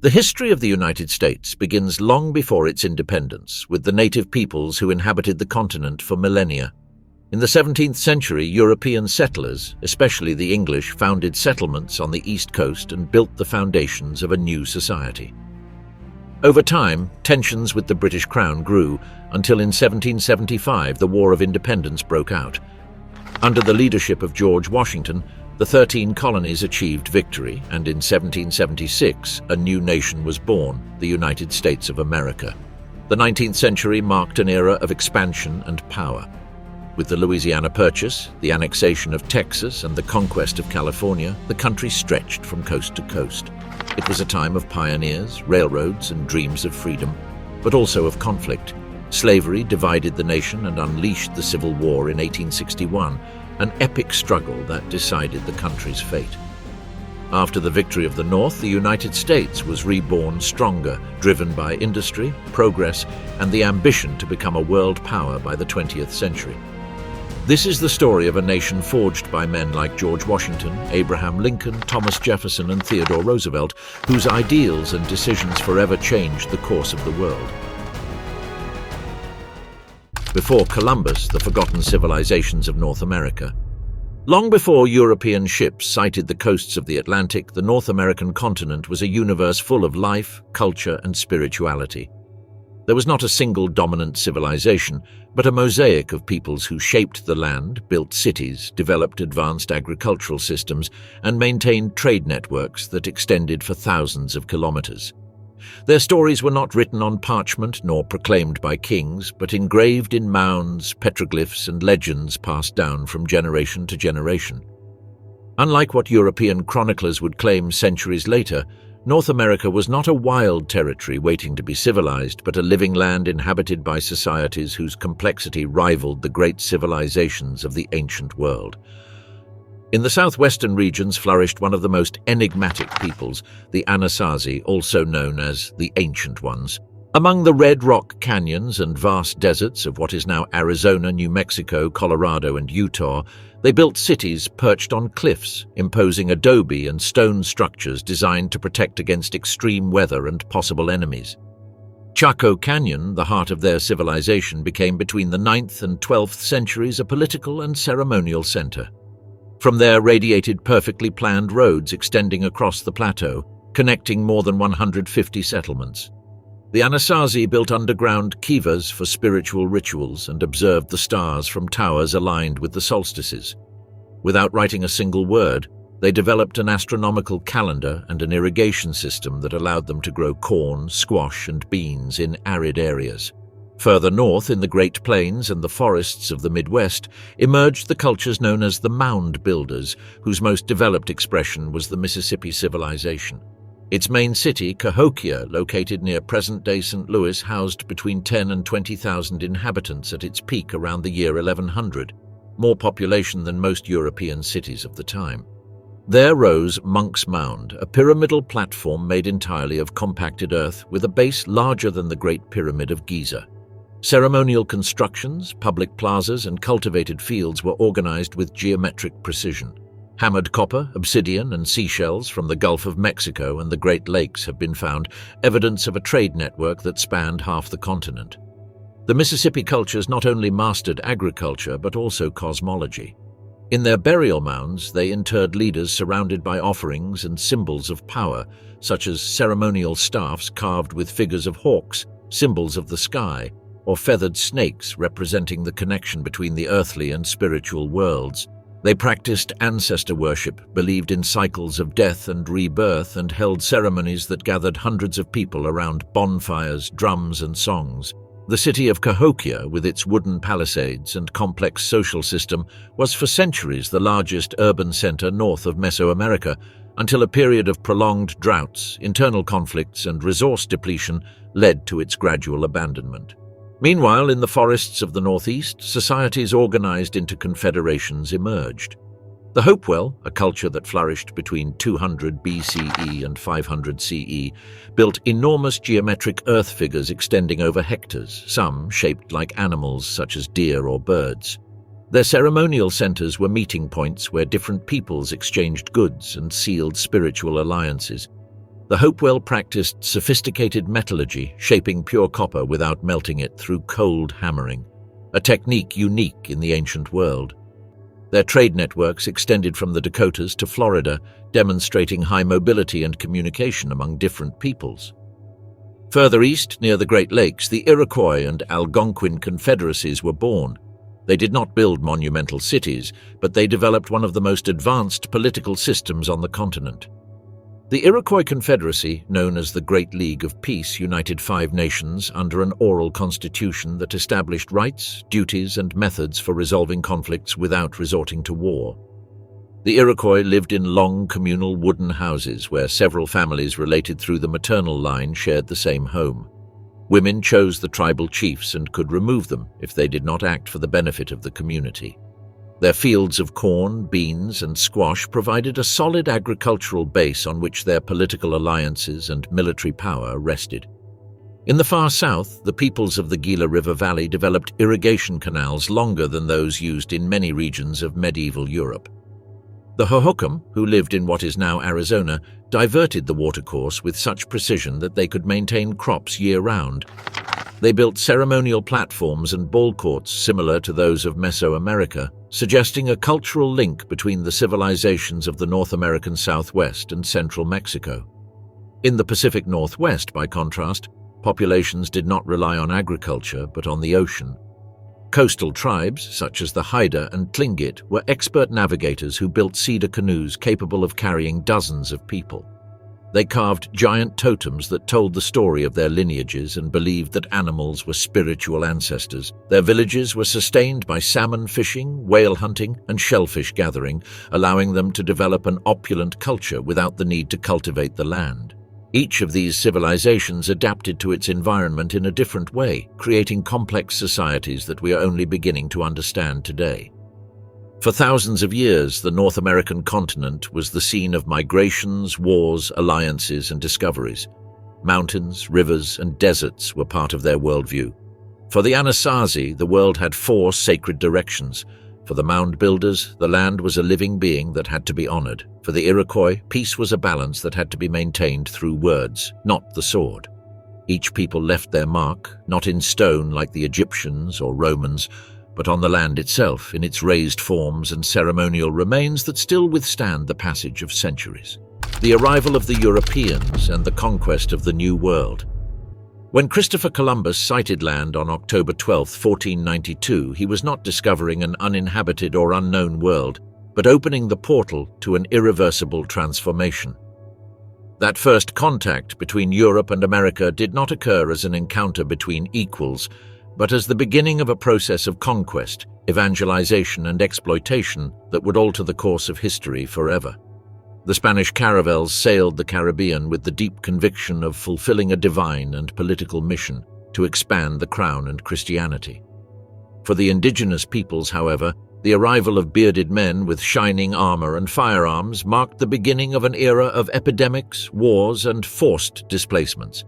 The history of the United States begins long before its independence, with the native peoples who inhabited the continent for millennia. In the 17th century, European settlers, especially the English, founded settlements on the East Coast and built the foundations of a new society. Over time, tensions with the British Crown grew until in 1775 the War of Independence broke out. Under the leadership of George Washington, the 13 colonies achieved victory, and in 1776 a new nation was born, the United States of America. The 19th century marked an era of expansion and power. With the Louisiana Purchase, the annexation of Texas, and the conquest of California, the country stretched from coast to coast. It was a time of pioneers, railroads, and dreams of freedom, but also of conflict. Slavery divided the nation and unleashed the Civil War in 1861, an epic struggle that decided the country's fate. After the victory of the North, the United States was reborn stronger, driven by industry, progress, and the ambition to become a world power by the 20th century. This is the story of a nation forged by men like George Washington, Abraham Lincoln, Thomas Jefferson, and Theodore Roosevelt, whose ideals and decisions forever changed the course of the world. Before Columbus, the forgotten civilizations of North America. Long before European ships sighted the coasts of the Atlantic, the North American continent was a universe full of life, culture, and spirituality. There was not a single dominant civilization, but a mosaic of peoples who shaped the land, built cities, developed advanced agricultural systems, and maintained trade networks that extended for thousands of kilometers. Their stories were not written on parchment nor proclaimed by kings, but engraved in mounds, petroglyphs, and legends passed down from generation to generation. Unlike what European chroniclers would claim centuries later, North America was not a wild territory waiting to be civilized, but a living land inhabited by societies whose complexity rivaled the great civilizations of the ancient world. In the southwestern regions flourished one of the most enigmatic peoples, the Anasazi, also known as the Ancient Ones. Among the red rock canyons and vast deserts of what is now Arizona, New Mexico, Colorado, and Utah, they built cities perched on cliffs, imposing adobe and stone structures designed to protect against extreme weather and possible enemies. Chaco Canyon, the heart of their civilization, became between the 9th and 12th centuries a political and ceremonial center. From there radiated perfectly planned roads extending across the plateau, connecting more than 150 settlements. The Anasazi built underground kivas for spiritual rituals and observed the stars from towers aligned with the solstices. Without writing a single word, they developed an astronomical calendar and an irrigation system that allowed them to grow corn, squash, and beans in arid areas. Further north, in the Great Plains and the forests of the Midwest, emerged the cultures known as the Mound Builders, whose most developed expression was the Mississippi civilization. Its main city, Cahokia, located near present-day St. Louis, housed between 10 and 20,000 inhabitants at its peak around the year 1100, more population than most European cities of the time. There rose Monk's Mound, a pyramidal platform made entirely of compacted earth with a base larger than the Great Pyramid of Giza. Ceremonial constructions, public plazas, and cultivated fields were organized with geometric precision. Hammered copper, obsidian, and seashells from the Gulf of Mexico and the Great Lakes have been found, evidence of a trade network that spanned half the continent. The Mississippi cultures not only mastered agriculture but also cosmology. In their burial mounds, they interred leaders surrounded by offerings and symbols of power, such as ceremonial staffs carved with figures of hawks, symbols of the sky, or feathered snakes representing the connection between the earthly and spiritual worlds. They practiced ancestor worship, believed in cycles of death and rebirth, and held ceremonies that gathered hundreds of people around bonfires, drums, and songs. The city of Cahokia, with its wooden palisades and complex social system, was for centuries the largest urban center north of Mesoamerica, until a period of prolonged droughts, internal conflicts, and resource depletion led to its gradual abandonment. Meanwhile, in the forests of the Northeast, societies organized into confederations emerged. The Hopewell, a culture that flourished between 200 BCE and 500 CE, built enormous geometric earth figures extending over hectares, some shaped like animals such as deer or birds. Their ceremonial centers were meeting points where different peoples exchanged goods and sealed spiritual alliances. The Hopewell practiced sophisticated metallurgy, shaping pure copper without melting it through cold hammering, a technique unique in the ancient world. Their trade networks extended from the Dakotas to Florida, demonstrating high mobility and communication among different peoples. Further east, near the Great Lakes, the Iroquois and Algonquin confederacies were born. They did not build monumental cities, but they developed one of the most advanced political systems on the continent. The Iroquois Confederacy, known as the Great League of Peace, united 5 nations under an oral constitution that established rights, duties, and methods for resolving conflicts without resorting to war. The Iroquois lived in long communal wooden houses where several families related through the maternal line shared the same home. Women chose the tribal chiefs and could remove them if they did not act for the benefit of the community. Their fields of corn, beans, and squash provided a solid agricultural base on which their political alliances and military power rested. In the far south, the peoples of the Gila River Valley developed irrigation canals longer than those used in many regions of medieval Europe. The Hohokam, who lived in what is now Arizona, diverted the watercourse with such precision that they could maintain crops year-round. They built ceremonial platforms and ball courts similar to those of Mesoamerica, suggesting a cultural link between the civilizations of the North American Southwest and central Mexico. In the Pacific Northwest, by contrast, populations did not rely on agriculture but on the ocean. Coastal tribes, such as the Haida and Tlingit, were expert navigators who built cedar canoes capable of carrying dozens of people. They carved giant totems that told the story of their lineages and believed that animals were spiritual ancestors. Their villages were sustained by salmon fishing, whale hunting, and shellfish gathering, allowing them to develop an opulent culture without the need to cultivate the land. Each of these civilizations adapted to its environment in a different way, creating complex societies that we are only beginning to understand today. For thousands of years, the North American continent was the scene of migrations, wars, alliances, and discoveries. Mountains, rivers, and deserts were part of their worldview. For the Anasazi, the world had 4 sacred directions. For the mound builders, the land was a living being that had to be honored. For the Iroquois, peace was a balance that had to be maintained through words, not the sword. Each people left their mark, not in stone like the Egyptians or Romans, but on the land itself, in its raised forms and ceremonial remains that still withstand the passage of centuries. The arrival of the Europeans and the conquest of the New World. When Christopher Columbus sighted land on October 12, 1492, he was not discovering an uninhabited or unknown world, but opening the portal to an irreversible transformation. That first contact between Europe and America did not occur as an encounter between equals, but as the beginning of a process of conquest, evangelization, and exploitation that would alter the course of history forever. The Spanish caravels sailed the Caribbean with the deep conviction of fulfilling a divine and political mission to expand the crown and Christianity. For the indigenous peoples, however, the arrival of bearded men with shining armor and firearms marked the beginning of an era of epidemics, wars, and forced displacements.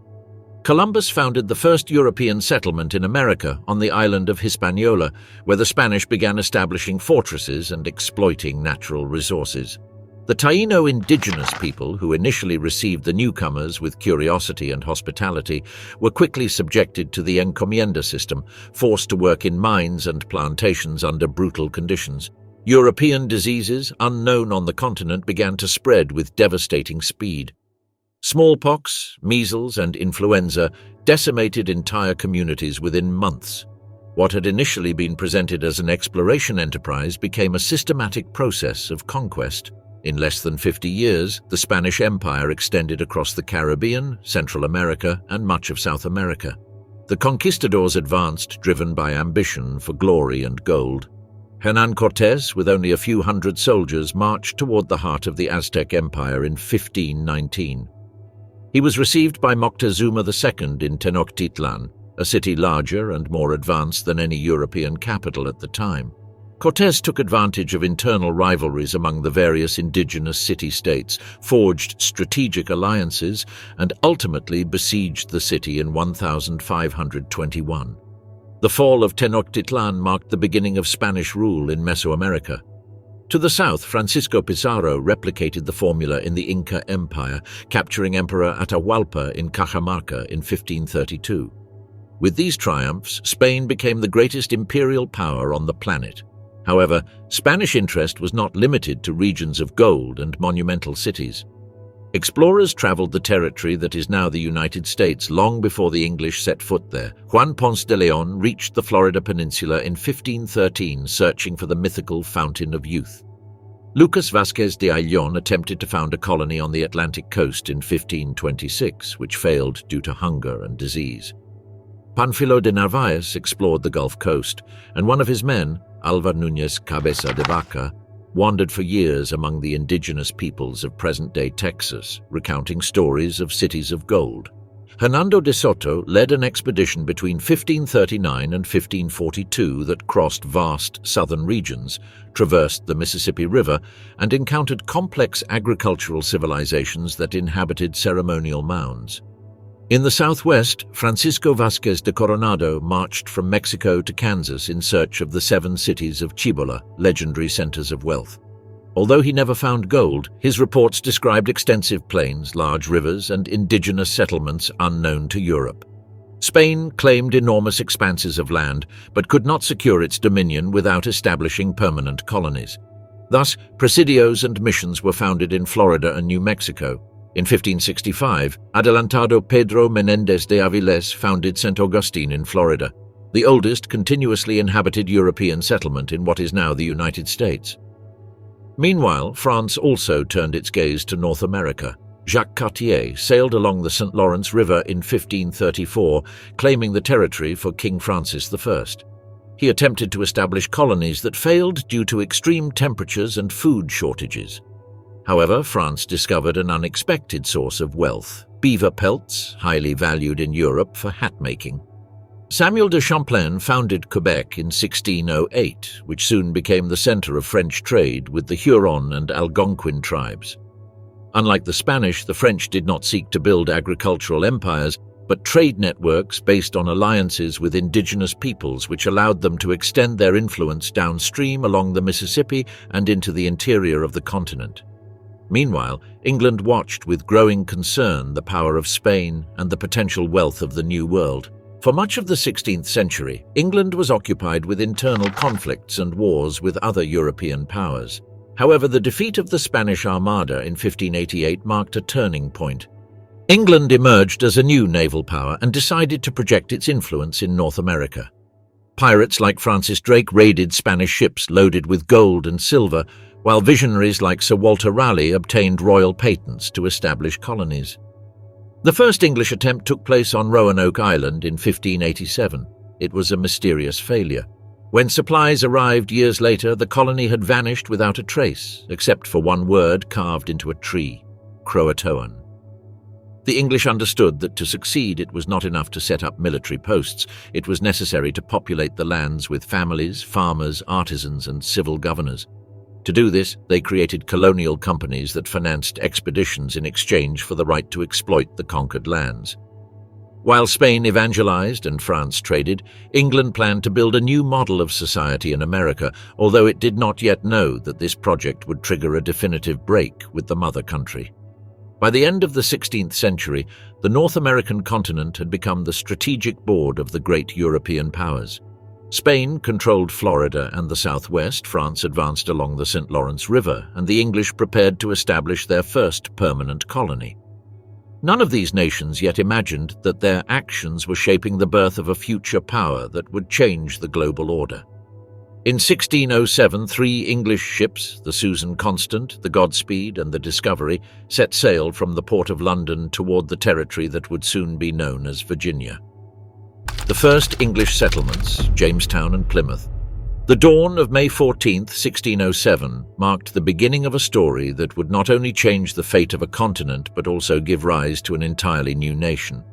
Columbus founded the first European settlement in America on the island of Hispaniola, where the Spanish began establishing fortresses and exploiting natural resources. The Taino indigenous people, who initially received the newcomers with curiosity and hospitality, were quickly subjected to the encomienda system, forced to work in mines and plantations under brutal conditions. European diseases, unknown on the continent, began to spread with devastating speed. Smallpox, measles, and influenza decimated entire communities within months. What had initially been presented as an exploration enterprise became a systematic process of conquest. In less than 50 years, the Spanish Empire extended across the Caribbean, Central America, and much of South America. The conquistadors advanced, driven by ambition for glory and gold. Hernán Cortés, with only a few hundred soldiers, marched toward the heart of the Aztec Empire in 1519. He was received by Moctezuma II in Tenochtitlan, a city larger and more advanced than any European capital at the time. Cortés took advantage of internal rivalries among the various indigenous city-states, forged strategic alliances, and ultimately besieged the city in 1521. The fall of Tenochtitlan marked the beginning of Spanish rule in Mesoamerica. To the south, Francisco Pizarro replicated the formula in the Inca Empire, capturing Emperor Atahualpa in Cajamarca in 1532. With these triumphs, Spain became the greatest imperial power on the planet. However, Spanish interest was not limited to regions of gold and monumental cities. Explorers traveled the territory that is now the United States long before the English set foot there. Juan Ponce de Leon reached the Florida Peninsula in 1513, searching for the mythical Fountain of Youth. Lucas Vázquez de Ayllón attempted to found a colony on the Atlantic coast in 1526, which failed due to hunger and disease. Pánfilo de Narváez explored the Gulf Coast, and one of his men, Álvar Núñez Cabeza de Vaca, wandered for years among the indigenous peoples of present-day Texas, recounting stories of cities of gold. Hernando de Soto led an expedition between 1539 and 1542 that crossed vast southern regions, traversed the Mississippi River, and encountered complex agricultural civilizations that inhabited ceremonial mounds. In the southwest, Francisco Vázquez de Coronado marched from Mexico to Kansas in search of the 7 cities of Cibola, legendary centers of wealth. Although he never found gold, his reports described extensive plains, large rivers, and indigenous settlements unknown to Europe. Spain claimed enormous expanses of land, but could not secure its dominion without establishing permanent colonies. Thus, presidios and missions were founded in Florida and New Mexico. In 1565, Adelantado Pedro Menéndez de Avilés founded St. Augustine in Florida, the oldest continuously inhabited European settlement in what is now the United States. Meanwhile, France also turned its gaze to North America. Jacques Cartier sailed along the St. Lawrence River in 1534, claiming the territory for King Francis I. He attempted to establish colonies that failed due to extreme temperatures and food shortages. However, France discovered an unexpected source of wealth: beaver pelts, highly valued in Europe for hat-making. Samuel de Champlain founded Quebec in 1608, which soon became the center of French trade with the Huron and Algonquin tribes. Unlike the Spanish, the French did not seek to build agricultural empires, but trade networks based on alliances with indigenous peoples, which allowed them to extend their influence downstream along the Mississippi and into the interior of the continent. Meanwhile, England watched with growing concern the power of Spain and the potential wealth of the New World. For much of the 16th century, England was occupied with internal conflicts and wars with other European powers. However, the defeat of the Spanish Armada in 1588 marked a turning point. England emerged as a new naval power and decided to project its influence in North America. Pirates like Francis Drake raided Spanish ships loaded with gold and silver, while visionaries like Sir Walter Raleigh obtained royal patents to establish colonies. The first English attempt took place on Roanoke Island in 1587. It was a mysterious failure. When supplies arrived years later, the colony had vanished without a trace, except for one word carved into a tree: Croatoan. The English understood that to succeed it was not enough to set up military posts. It was necessary to populate the lands with families, farmers, artisans, and civil governors. To do this, they created colonial companies that financed expeditions in exchange for the right to exploit the conquered lands. While Spain evangelized and France traded, England planned to build a new model of society in America, although it did not yet know that this project would trigger a definitive break with the mother country. By the end of the 16th century, the North American continent had become the strategic board of the great European powers. Spain controlled Florida and the southwest, France advanced along the St. Lawrence River, and the English prepared to establish their first permanent colony. None of these nations yet imagined that their actions were shaping the birth of a future power that would change the global order. In 1607, 3 English ships, the Susan Constant, the Godspeed, and the Discovery, set sail from the port of London toward the territory that would soon be known as Virginia. The first English settlements, Jamestown and Plymouth. The dawn of May 14, 1607, marked the beginning of a story that would not only change the fate of a continent but also give rise to an entirely new nation.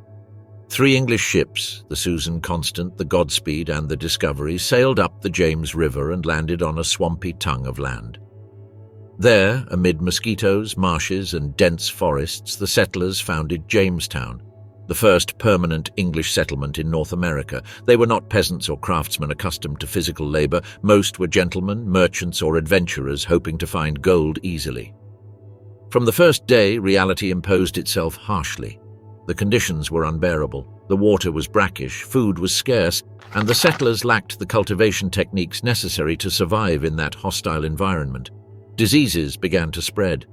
3 English ships, the Susan Constant, the Godspeed, and the Discovery, sailed up the James River and landed on a swampy tongue of land. There, amid mosquitoes, marshes, and dense forests, the settlers founded Jamestown. the first permanent English settlement in North America. They were not peasants or craftsmen accustomed to physical labor. Most were gentlemen, merchants, or adventurers hoping to find gold easily. From the first day, reality imposed itself harshly. The conditions were unbearable. The water was brackish, food was scarce, and the settlers lacked the cultivation techniques necessary to survive in that hostile environment. Diseases began to spread.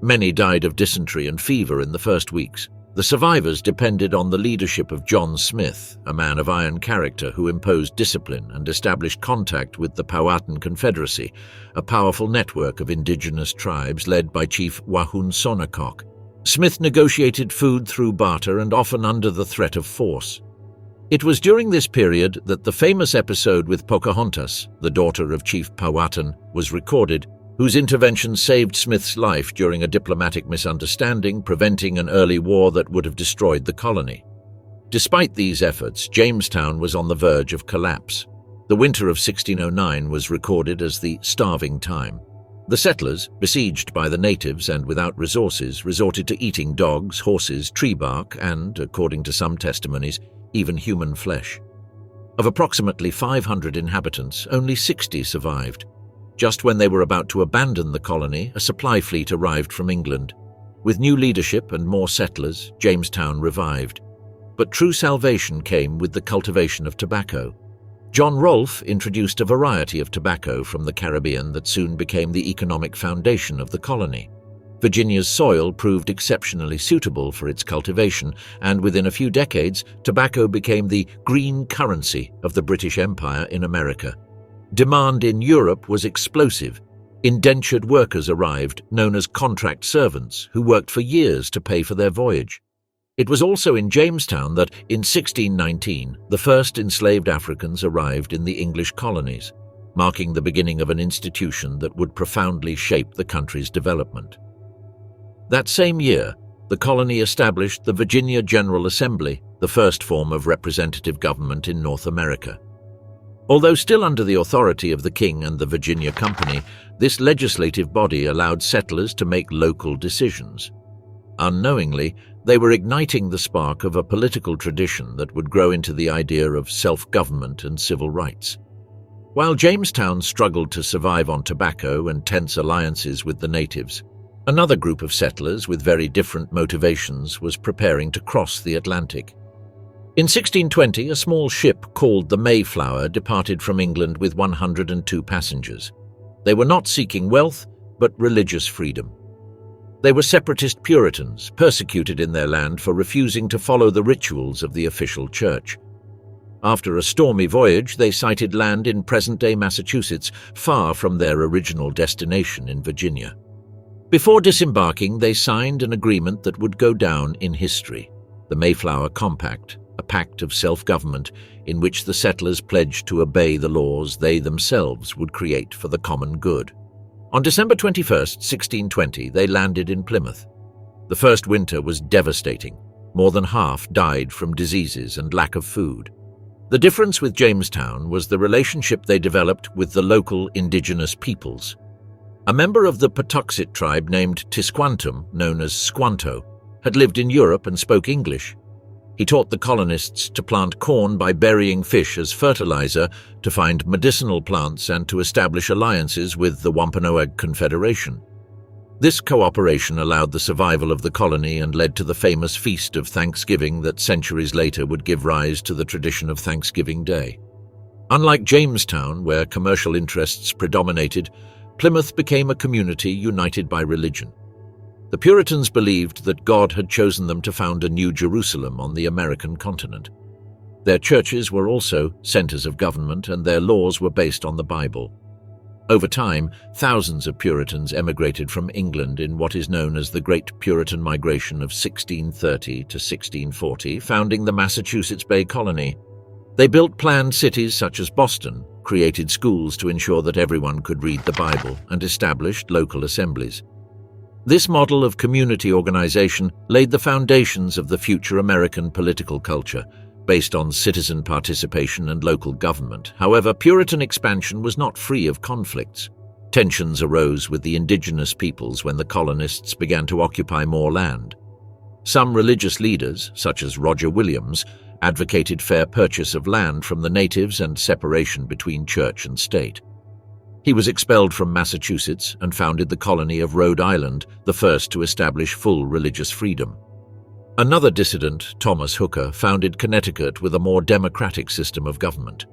Many died of dysentery and fever in the first weeks. The survivors depended on the leadership of John Smith, a man of iron character who imposed discipline and established contact with the Powhatan Confederacy, a powerful network of indigenous tribes led by Chief Wahunsonacock. Smith negotiated food through barter and often under the threat of force. It was during this period that the famous episode with Pocahontas, the daughter of Chief Powhatan, was recorded, whose intervention saved Smith's life during a diplomatic misunderstanding, preventing an early war that would have destroyed the colony. Despite these efforts, Jamestown was on the verge of collapse. The winter of 1609 was recorded as the starving time. The settlers, besieged by the natives and without resources, resorted to eating dogs, horses, tree bark, and, according to some testimonies, even human flesh. Of approximately 500 inhabitants, only 60 survived. Just when they were about to abandon the colony, a supply fleet arrived from England. With new leadership and more settlers, Jamestown revived. But true salvation came with the cultivation of tobacco. John Rolfe introduced a variety of tobacco from the Caribbean that soon became the economic foundation of the colony. Virginia's soil proved exceptionally suitable for its cultivation, and within a few decades, tobacco became the green currency of the British Empire in America. Demand in Europe was explosive. Indentured workers arrived, known as contract servants, who worked for years to pay for their voyage. It was also in Jamestown that, in 1619, the first enslaved Africans arrived in the English colonies, marking the beginning of an institution that would profoundly shape the country's development. That same year, the colony established the Virginia General Assembly, the first form of representative government in North America. Although still under the authority of the King and the Virginia Company, this legislative body allowed settlers to make local decisions. Unknowingly, they were igniting the spark of a political tradition that would grow into the idea of self-government and civil rights. While Jamestown struggled to survive on tobacco and tense alliances with the natives, another group of settlers with very different motivations was preparing to cross the Atlantic. In 1620, a small ship called the Mayflower departed from England with 102 passengers. They were not seeking wealth, but religious freedom. They were separatist Puritans, persecuted in their land for refusing to follow the rituals of the official church. After a stormy voyage, they sighted land in present-day Massachusetts, far from their original destination in Virginia. Before disembarking, they signed an agreement that would go down in history, the Mayflower Compact, a pact of self-government in which the settlers pledged to obey the laws they themselves would create for the common good. On December 21, 1620, they landed in Plymouth. The first winter was devastating. More than half died from diseases and lack of food. The difference with Jamestown was the relationship they developed with the local indigenous peoples. A member of the Patuxet tribe named Tisquantum, known as Squanto, had lived in Europe and spoke English. He taught the colonists to plant corn by burying fish as fertilizer, to find medicinal plants, and to establish alliances with the Wampanoag Confederation. This cooperation allowed the survival of the colony and led to the famous Feast of Thanksgiving that centuries later would give rise to the tradition of Thanksgiving Day. Unlike Jamestown, where commercial interests predominated, Plymouth became a community united by religion. The Puritans believed that God had chosen them to found a new Jerusalem on the American continent. Their churches were also centers of government, and their laws were based on the Bible. Over time, thousands of Puritans emigrated from England in what is known as the Great Puritan Migration of 1630 to 1640, founding the Massachusetts Bay Colony. They built planned cities such as Boston, created schools to ensure that everyone could read the Bible, and established local assemblies. This model of community organization laid the foundations of the future American political culture, based on citizen participation and local government. However, Puritan expansion was not free of conflicts. Tensions arose with the indigenous peoples when the colonists began to occupy more land. Some religious leaders, such as Roger Williams, advocated fair purchase of land from the natives and separation between church and state. He was expelled from Massachusetts and founded the colony of Rhode Island, the first to establish full religious freedom. Another dissident, Thomas Hooker, founded Connecticut with a more democratic system of government.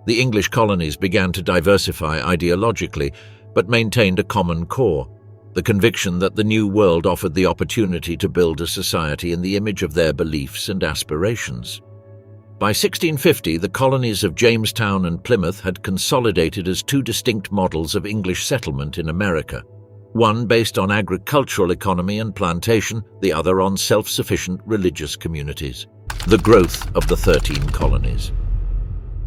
The English colonies began to diversify ideologically, but maintained a common core, the conviction that the New World offered the opportunity to build a society in the image of their beliefs and aspirations. By 1650, the colonies of Jamestown and Plymouth had consolidated as two distinct models of English settlement in America, one based on agricultural economy and plantation, the other on self-sufficient religious communities. The growth of the 13 colonies.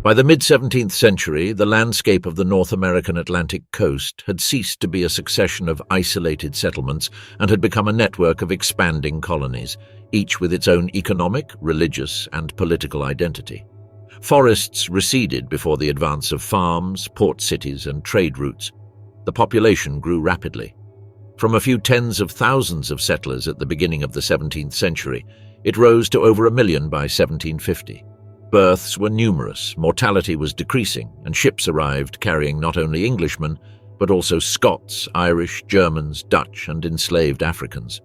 By the mid-17th century, the landscape of the North American Atlantic coast had ceased to be a succession of isolated settlements and had become a network of expanding colonies, each with its own economic, religious, and political identity. Forests receded before the advance of farms, port cities, and trade routes. The population grew rapidly. From a few tens of thousands of settlers at the beginning of the 17th century, it rose to over 1 million by 1750. Births were numerous, mortality was decreasing, and ships arrived carrying not only Englishmen, but also Scots, Irish, Germans, Dutch, and enslaved Africans.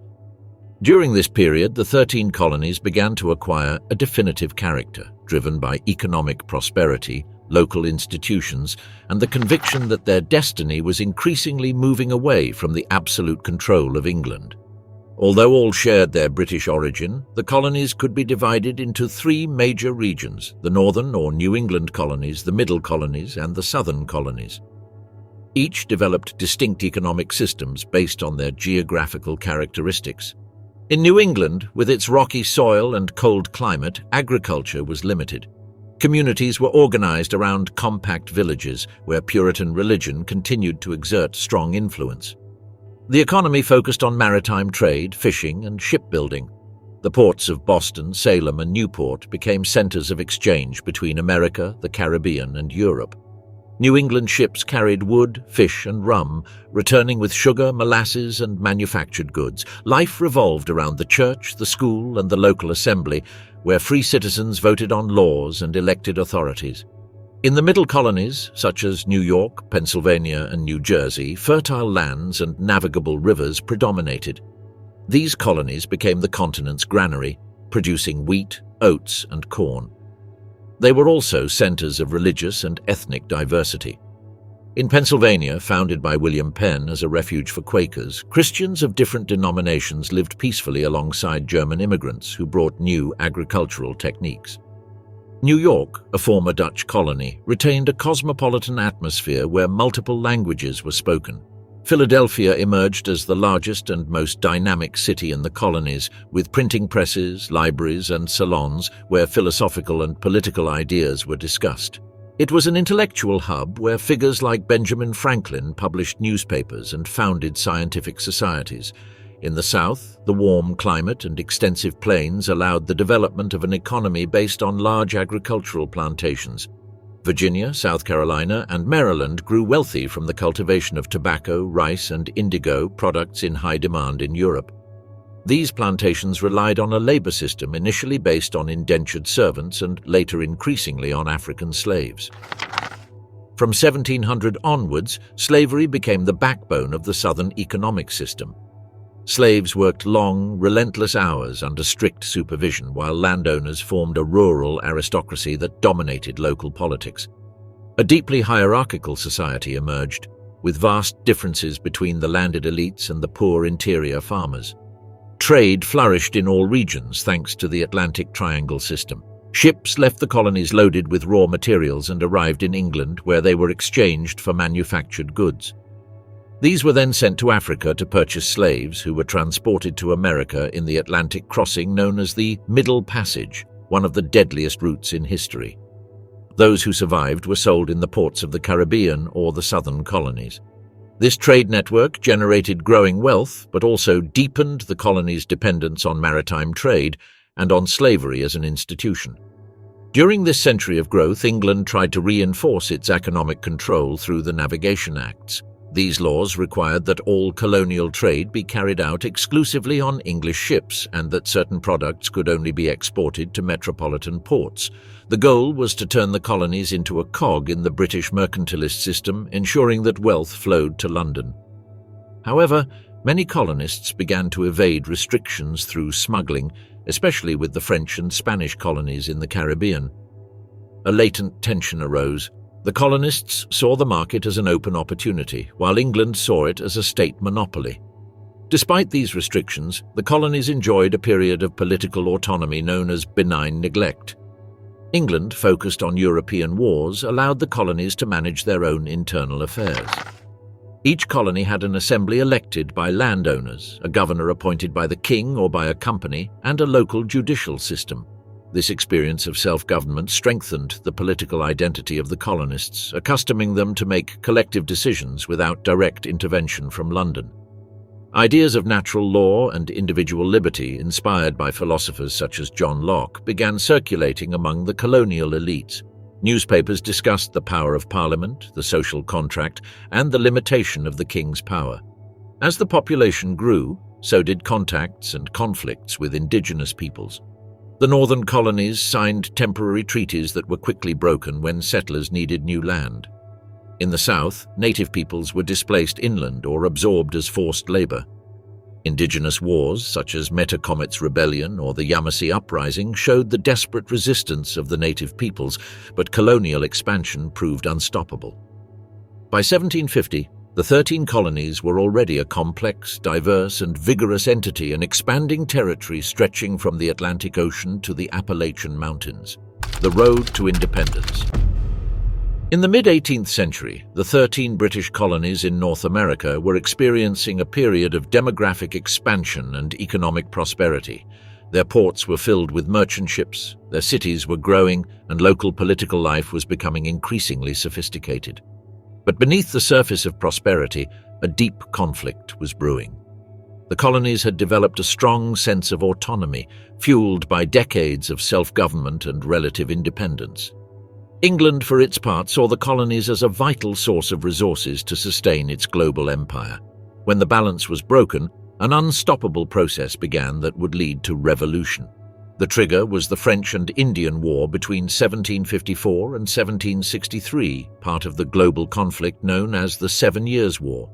During this period, the 13 colonies began to acquire a definitive character, driven by economic prosperity, local institutions, and the conviction that their destiny was increasingly moving away from the absolute control of England. Although all shared their British origin, the colonies could be divided into 3 major regions: the northern or New England colonies, the middle colonies, and the southern colonies. Each developed distinct economic systems based on their geographical characteristics. In New England, with its rocky soil and cold climate, agriculture was limited. Communities were organized around compact villages where Puritan religion continued to exert strong influence. The economy focused on maritime trade, fishing, and shipbuilding. The ports of Boston, Salem, and Newport became centers of exchange between America, the Caribbean, and Europe. New England ships carried wood, fish, and rum, returning with sugar, molasses, and manufactured goods. Life revolved around the church, the school, and the local assembly, where free citizens voted on laws and elected authorities. In the middle colonies, such as New York, Pennsylvania, and New Jersey, fertile lands and navigable rivers predominated. These colonies became the continent's granary, producing wheat, oats, and corn. They were also centers of religious and ethnic diversity. In Pennsylvania, founded by William Penn as a refuge for Quakers, Christians of different denominations lived peacefully alongside German immigrants who brought new agricultural techniques. New York, a former Dutch colony, retained a cosmopolitan atmosphere where multiple languages were spoken. Philadelphia emerged as the largest and most dynamic city in the colonies, with printing presses, libraries, and salons where philosophical and political ideas were discussed. It was an intellectual hub where figures like Benjamin Franklin published newspapers and founded scientific societies. In the South, the warm climate and extensive plains allowed the development of an economy based on large agricultural plantations. Virginia, South Carolina, and Maryland grew wealthy from the cultivation of tobacco, rice, and indigo, products in high demand in Europe. These plantations relied on a labor system initially based on indentured servants and later increasingly on African slaves. From 1700 onwards, slavery became the backbone of the Southern economic system. Slaves worked long, relentless hours under strict supervision, while landowners formed a rural aristocracy that dominated local politics. A deeply hierarchical society emerged, with vast differences between the landed elites and the poor interior farmers. Trade flourished in all regions thanks to the Atlantic Triangle system. Ships left the colonies loaded with raw materials and arrived in England, where they were exchanged for manufactured goods. These were then sent to Africa to purchase slaves who were transported to America in the Atlantic crossing known as the Middle Passage, one of the deadliest routes in history. Those who survived were sold in the ports of the Caribbean or the southern colonies. This trade network generated growing wealth, but also deepened the colony's dependence on maritime trade and on slavery as an institution. During this century of growth, England tried to reinforce its economic control through the Navigation Acts. These laws required that all colonial trade be carried out exclusively on English ships and that certain products could only be exported to metropolitan ports. The goal was to turn the colonies into a cog in the British mercantilist system, ensuring that wealth flowed to London. However, many colonists began to evade restrictions through smuggling, especially with the French and Spanish colonies in the Caribbean. A latent tension arose. The colonists saw the market as an open opportunity, while England saw it as a state monopoly. Despite these restrictions, the colonies enjoyed a period of political autonomy known as benign neglect. England, focused on European wars, allowed the colonies to manage their own internal affairs. Each colony had an assembly elected by landowners, a governor appointed by the king or by a company, and a local judicial system. This experience of self-government strengthened the political identity of the colonists, accustoming them to make collective decisions without direct intervention from London. Ideas of natural law and individual liberty, inspired by philosophers such as John Locke, began circulating among the colonial elites. Newspapers discussed the power of Parliament, the social contract, and the limitation of the king's power. As the population grew, so did contacts and conflicts with indigenous peoples. The northern colonies signed temporary treaties that were quickly broken when settlers needed new land. In the south, native peoples were displaced inland or absorbed as forced labor. Indigenous wars, such as Metacomet's Rebellion or the Yamasee Uprising, showed the desperate resistance of the native peoples, but colonial expansion proved unstoppable. By 1750, the 13 colonies were already a complex, diverse, and vigorous entity, an expanding territory stretching from the Atlantic Ocean to the Appalachian Mountains. The road to independence. In the mid-18th century, the 13 British colonies in North America were experiencing a period of demographic expansion and economic prosperity. Their ports were filled with merchant ships, their cities were growing, and local political life was becoming increasingly sophisticated. But beneath the surface of prosperity, a deep conflict was brewing. The colonies had developed a strong sense of autonomy, fueled by decades of self-government and relative independence. England, for its part, saw the colonies as a vital source of resources to sustain its global empire. When the balance was broken, an unstoppable process began that would lead to revolution. The trigger was the French and Indian War between 1754 and 1763, part of the global conflict known as the 7 Years' War.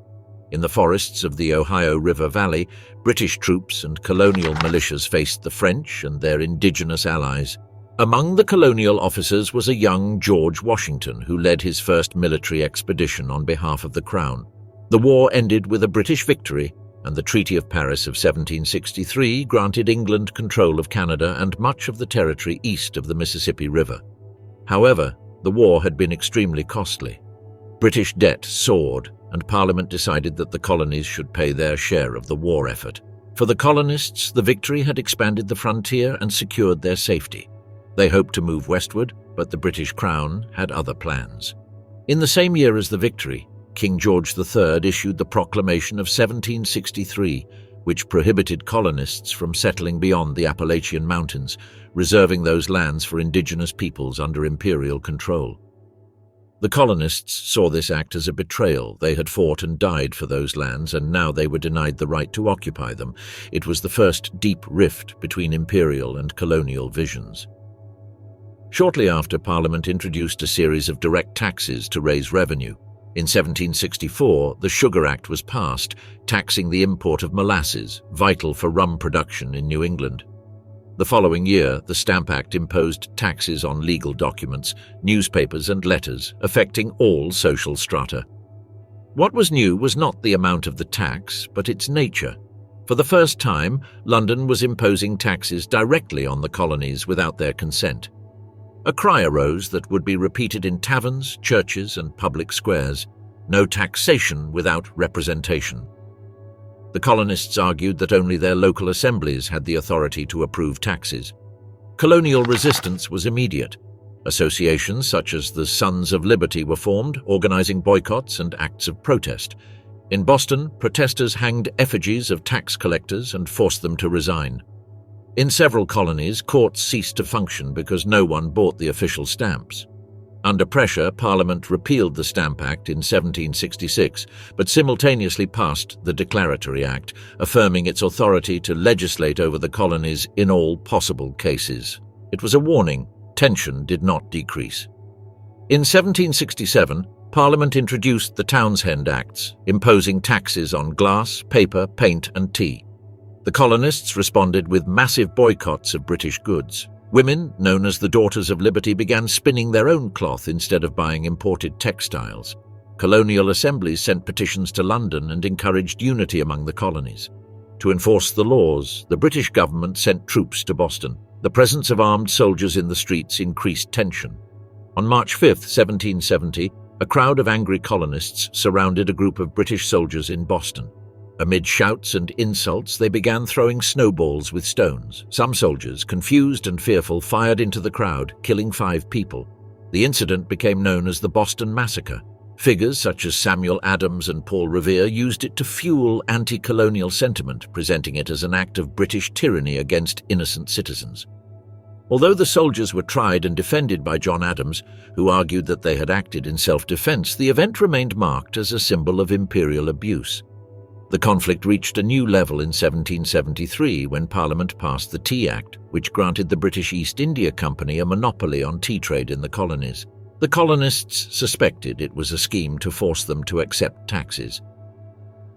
In the forests of the Ohio River Valley, British troops and colonial militias faced the French and their indigenous allies. Among the colonial officers was a young George Washington, who led his first military expedition on behalf of the Crown. The war ended with a British victory, and the Treaty of Paris of 1763 granted England control of Canada and much of the territory east of the Mississippi River. However, the war had been extremely costly. British debt soared, and Parliament decided that the colonies should pay their share of the war effort. For the colonists, the victory had expanded the frontier and secured their safety. They hoped to move westward, but the British Crown had other plans. In the same year as the victory, King George III issued the Proclamation of 1763, which prohibited colonists from settling beyond the Appalachian Mountains, reserving those lands for indigenous peoples under imperial control. The colonists saw this act as a betrayal. They had fought and died for those lands, and now they were denied the right to occupy them. It was the first deep rift between imperial and colonial visions. Shortly after, Parliament introduced a series of direct taxes to raise revenue. In 1764, the Sugar Act was passed, taxing the import of molasses, vital for rum production in New England. The following year, the Stamp Act imposed taxes on legal documents, newspapers, and letters, affecting all social strata. What was new was not the amount of the tax, but its nature. For the first time, London was imposing taxes directly on the colonies without their consent. A cry arose that would be repeated in taverns, churches, and public squares: no taxation without representation. The colonists argued that only their local assemblies had the authority to approve taxes. Colonial resistance was immediate. Associations such as the Sons of Liberty were formed, organizing boycotts and acts of protest. In Boston, protesters hanged effigies of tax collectors and forced them to resign. In several colonies, courts ceased to function because no one bought the official stamps. Under pressure, Parliament repealed the Stamp Act in 1766, but simultaneously passed the Declaratory Act, affirming its authority to legislate over the colonies in all possible cases. It was a warning. Tension did not decrease. In 1767, Parliament introduced the Townshend Acts, imposing taxes on glass, paper, paint and tea. The colonists responded with massive boycotts of British goods. Women, known as the Daughters of Liberty, began spinning their own cloth instead of buying imported textiles. Colonial assemblies sent petitions to London and encouraged unity among the colonies. To enforce the laws, the British government sent troops to Boston. The presence of armed soldiers in the streets increased tension. On March 5, 1770, a crowd of angry colonists surrounded a group of British soldiers in Boston. Amid shouts and insults, they began throwing snowballs with stones. Some soldiers, confused and fearful, fired into the crowd, killing 5 people. The incident became known as the Boston Massacre. Figures such as Samuel Adams and Paul Revere used it to fuel anti-colonial sentiment, presenting it as an act of British tyranny against innocent citizens. Although the soldiers were tried and defended by John Adams, who argued that they had acted in self-defense, the event remained marked as a symbol of imperial abuse. The conflict reached a new level in 1773 when Parliament passed the Tea Act, which granted the British East India Company a monopoly on tea trade in the colonies. The colonists suspected it was a scheme to force them to accept taxes.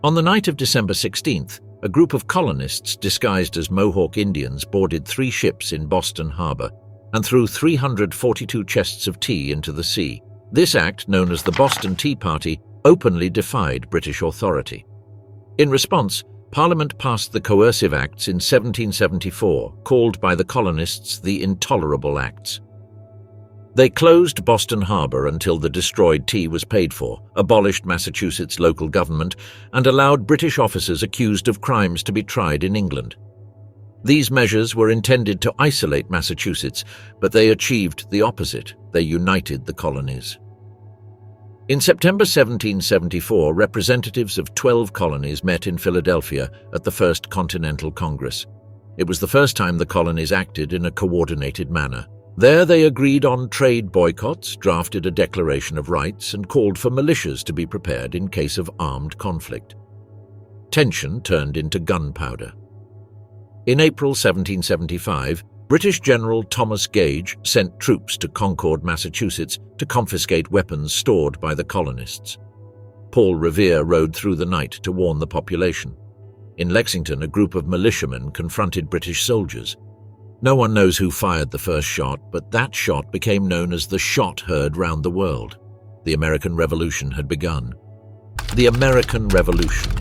On the night of December 16th, a group of colonists disguised as Mohawk Indians boarded 3 ships in Boston Harbor and threw 342 chests of tea into the sea. This act, known as the Boston Tea Party, openly defied British authority. In response, Parliament passed the Coercive Acts in 1774, called by the colonists the Intolerable Acts. They closed Boston Harbor until the destroyed tea was paid for, abolished Massachusetts local government, and allowed British officers accused of crimes to be tried in England. These measures were intended to isolate Massachusetts, but they achieved the opposite. They united the colonies. In September 1774, representatives of 12 colonies met in Philadelphia at the First Continental Congress. It was the first time the colonies acted in a coordinated manner. There they agreed on trade boycotts, drafted a Declaration of Rights, and called for militias to be prepared in case of armed conflict. Tension turned into gunpowder. In April 1775, British General Thomas Gage sent troops to Concord, Massachusetts, to confiscate weapons stored by the colonists. Paul Revere rode through the night to warn the population. In Lexington, a group of militiamen confronted British soldiers. No one knows who fired the first shot, but that shot became known as the shot heard round the world. The American Revolution had begun. The American Revolution.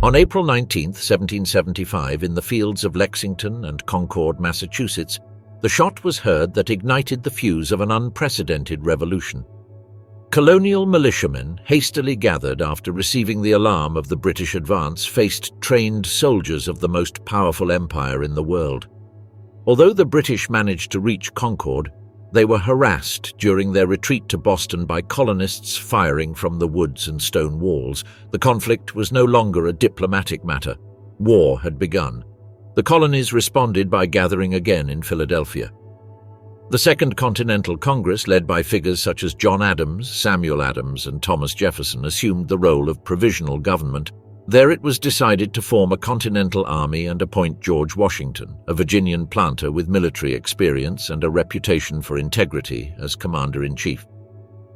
On April 19, 1775, in the fields of Lexington and Concord, Massachusetts, the shot was heard that ignited the fuse of an unprecedented revolution. Colonial militiamen, hastily gathered after receiving the alarm of the British advance, faced trained soldiers of the most powerful empire in the world. Although the British managed to reach Concord, they were harassed during their retreat to Boston by colonists firing from the woods and stone walls. The conflict was no longer a diplomatic matter. War had begun. The colonies responded by gathering again in Philadelphia. The Second Continental Congress, led by figures such as John Adams, Samuel Adams, and Thomas Jefferson, assumed the role of provisional government. There it was decided to form a Continental Army and appoint George Washington, a Virginian planter with military experience and a reputation for integrity, as commander-in-chief.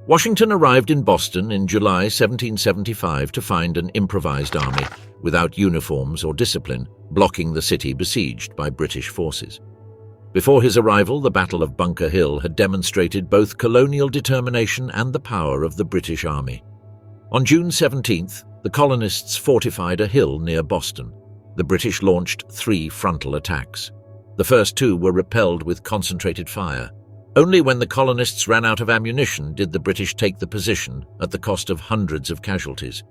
Washington arrived in Boston in July 1775 to find an improvised army, without uniforms or discipline, blocking the city besieged by British forces. Before his arrival, the Battle of Bunker Hill had demonstrated both colonial determination and the power of the British Army. On June 17th, the colonists fortified a hill near Boston. The British launched 3 frontal attacks. The first 2 were repelled with concentrated fire. Only when the colonists ran out of ammunition did the British take the position at the cost of hundreds of casualties.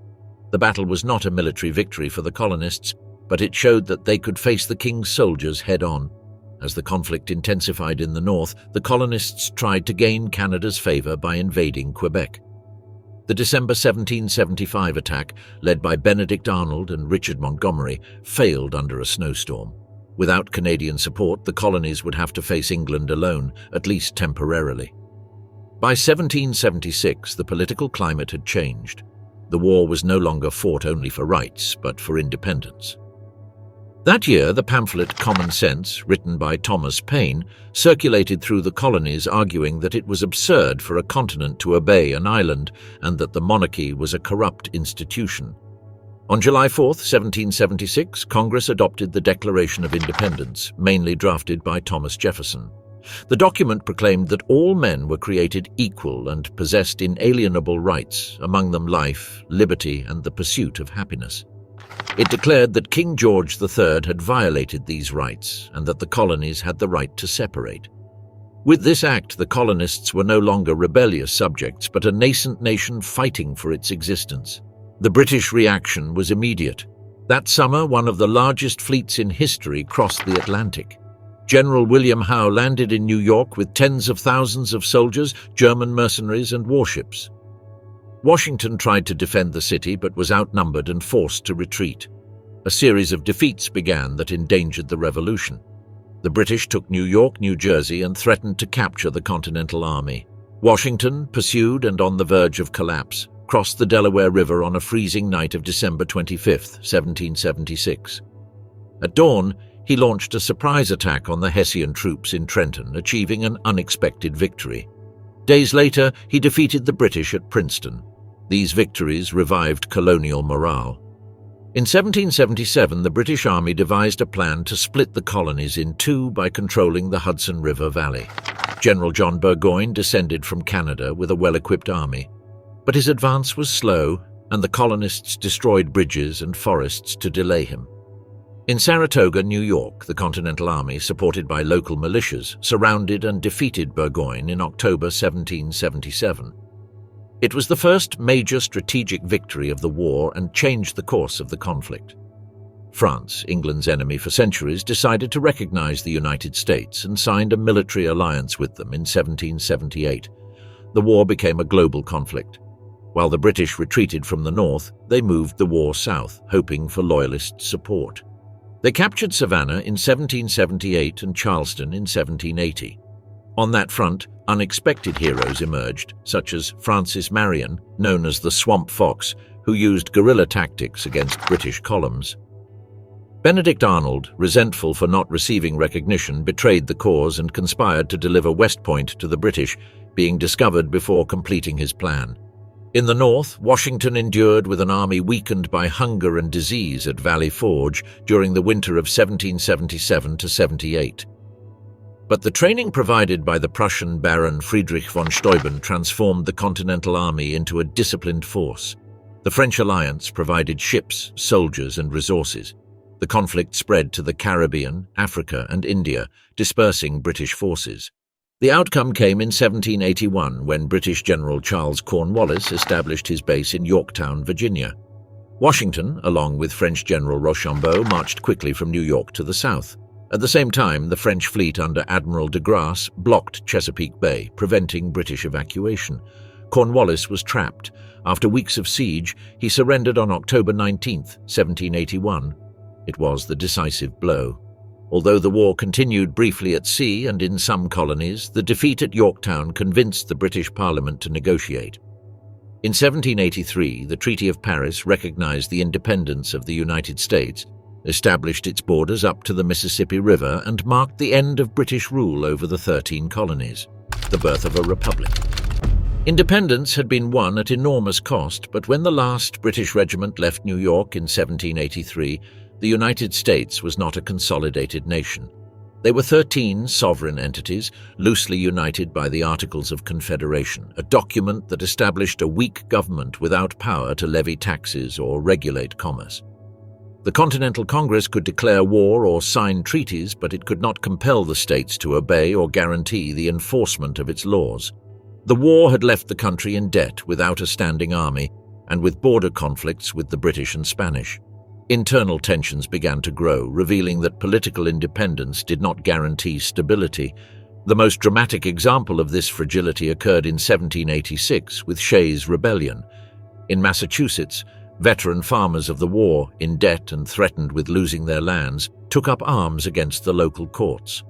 The battle was not a military victory for the colonists, but it showed that they could face the king's soldiers head-on. As the conflict intensified in the north, the colonists tried to gain Canada's favor by invading Quebec. The December 1775 attack, led by Benedict Arnold and Richard Montgomery, failed under a snowstorm. Without Canadian support, the colonies would have to face England alone, at least temporarily. By 1776, the political climate had changed. The war was no longer fought only for rights, but for independence. That year, the pamphlet Common Sense, written by Thomas Paine, circulated through the colonies arguing that it was absurd for a continent to obey an island and that the monarchy was a corrupt institution. On July 4, 1776, Congress adopted the Declaration of Independence, mainly drafted by Thomas Jefferson. The document proclaimed that all men were created equal and possessed inalienable rights, among them life, liberty, and the pursuit of happiness. It declared that King George III had violated these rights and that the colonies had the right to separate. With this act, the colonists were no longer rebellious subjects, but a nascent nation fighting for its existence. The British reaction was immediate. That summer, one of the largest fleets in history crossed the Atlantic. General William Howe landed in New York with tens of thousands of soldiers, German mercenaries, and warships. Washington tried to defend the city but was outnumbered and forced to retreat. A series of defeats began that endangered the revolution. The British took New York, New Jersey, and threatened to capture the Continental Army. Washington, pursued and on the verge of collapse, crossed the Delaware River on a freezing night of December 25, 1776. At dawn, he launched a surprise attack on the Hessian troops in Trenton, achieving an unexpected victory. Days later, he defeated the British at Princeton. These victories revived colonial morale. In 1777, the British Army devised a plan to split the colonies in two by controlling the Hudson River Valley. General John Burgoyne descended from Canada with a well-equipped army. But his advance was slow, and the colonists destroyed bridges and forests to delay him. In Saratoga, New York, the Continental Army, supported by local militias, surrounded and defeated Burgoyne in October 1777. It was the first major strategic victory of the war and changed the course of the conflict. France, England's enemy for centuries, decided to recognize the United States and signed a military alliance with them in 1778. The war became a global conflict. While the British retreated from the north, they moved the war south, hoping for loyalist support. They captured Savannah in 1778 and Charleston in 1780. On that front, unexpected heroes emerged, such as Francis Marion, known as the Swamp Fox, who used guerrilla tactics against British columns. Benedict Arnold, resentful for not receiving recognition, betrayed the cause and conspired to deliver West Point to the British, being discovered before completing his plan. In the north, Washington endured with an army weakened by hunger and disease at Valley Forge during the winter of 1777 to 78. But the training provided by the Prussian Baron Friedrich von Steuben transformed the Continental Army into a disciplined force. The French alliance provided ships, soldiers, and resources. The conflict spread to the Caribbean, Africa, and India, dispersing British forces. The outcome came in 1781 when British General Charles Cornwallis established his base in Yorktown, Virginia. Washington, along with French General Rochambeau, marched quickly from New York to the south. At the same time, the French fleet under Admiral de Grasse blocked Chesapeake Bay, preventing British evacuation. Cornwallis was trapped. After weeks of siege, he surrendered on October 19, 1781. It was the decisive blow. Although the war continued briefly at sea and in some colonies, the defeat at Yorktown convinced the British Parliament to negotiate. In 1783, the Treaty of Paris recognized the independence of the United States, established its borders up to the Mississippi River, and marked the end of British rule over the 13 colonies, the birth of a republic. Independence had been won at enormous cost, but when the last British regiment left New York in 1783, the United States was not a consolidated nation. They were 13 sovereign entities, loosely united by the Articles of Confederation, a document that established a weak government without power to levy taxes or regulate commerce. The Continental Congress could declare war or sign treaties, but it could not compel the states to obey or guarantee the enforcement of its laws. The war had left the country in debt, without a standing army, and with border conflicts with the British and Spanish. Internal tensions began to grow, revealing that political independence did not guarantee stability. The most dramatic example of this fragility occurred in 1786 with Shays' Rebellion. In Massachusetts, veteran farmers of the war, in debt and threatened with losing their lands, took up arms against the local courts.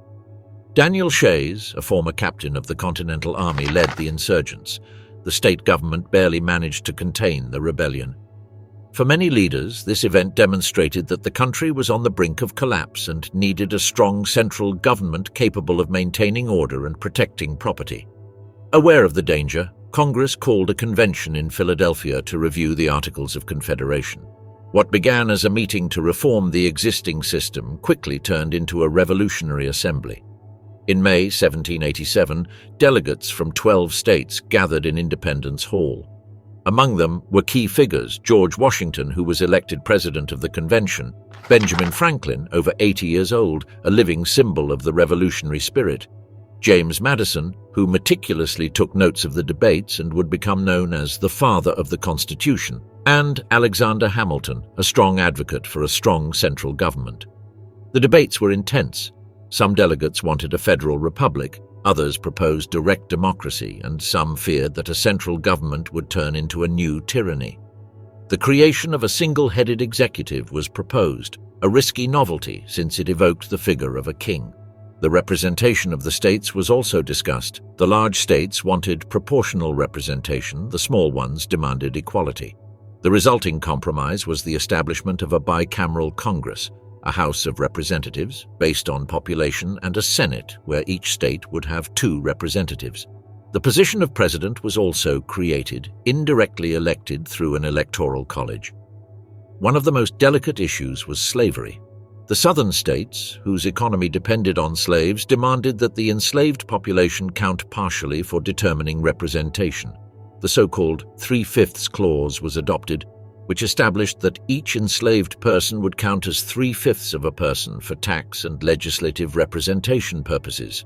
Daniel Shays, a former captain of the Continental Army, led the insurgents. The state government barely managed to contain the rebellion. For many leaders, this event demonstrated that the country was on the brink of collapse and needed a strong central government capable of maintaining order and protecting property. Aware of the danger, Congress called a convention in Philadelphia to review the Articles of Confederation. What began as a meeting to reform the existing system quickly turned into a revolutionary assembly. In May 1787, delegates from 12 states gathered in Independence Hall. Among them were key figures: George Washington, who was elected president of the convention; Benjamin Franklin, over 80 years old, a living symbol of the revolutionary spirit; James Madison, who meticulously took notes of the debates and would become known as the father of the Constitution; and Alexander Hamilton, a strong advocate for a strong central government. The debates were intense. Some delegates wanted a federal republic, others proposed direct democracy, and some feared that a central government would turn into a new tyranny. The creation of a single-headed executive was proposed, a risky novelty since it evoked the figure of a king. The representation of the states was also discussed. The large states wanted proportional representation, the small ones demanded equality. The resulting compromise was the establishment of a bicameral Congress, a House of Representatives based on population, and a Senate where each state would have 2 representatives. The position of president was also created, indirectly elected through an electoral college. One of the most delicate issues was slavery. The southern states, whose economy depended on slaves, demanded that the enslaved population count partially for determining representation. The so-called 3/5 clause was adopted, which established that each enslaved person would count as 3/5 of a person for tax and legislative representation purposes.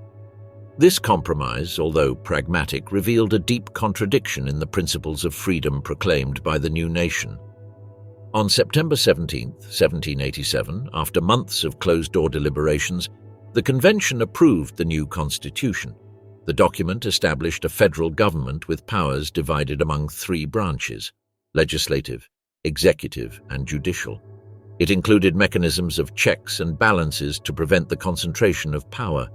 This compromise, although pragmatic, revealed a deep contradiction in the principles of freedom proclaimed by the new nation. On September 17, 1787, after months of closed-door deliberations, the convention approved the new constitution. The document established a federal government with powers divided among 3 branches: legislative, executive, and judicial. It included mechanisms of checks and balances to prevent the concentration of power,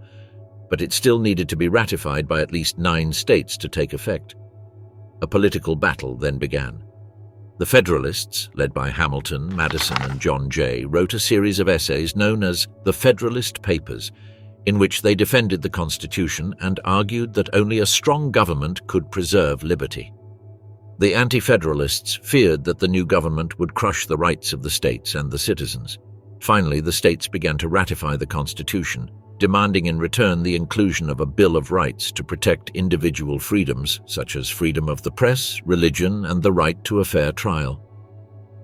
but it still needed to be ratified by at least 9 states to take effect. A political battle then began. The Federalists, led by Hamilton, Madison, and John Jay, wrote a series of essays known as the Federalist Papers, in which they defended the Constitution and argued that only a strong government could preserve liberty. The Anti-Federalists feared that the new government would crush the rights of the states and the citizens. Finally, the states began to ratify the Constitution, demanding in return the inclusion of a Bill of Rights to protect individual freedoms such as freedom of the press, religion, and the right to a fair trial.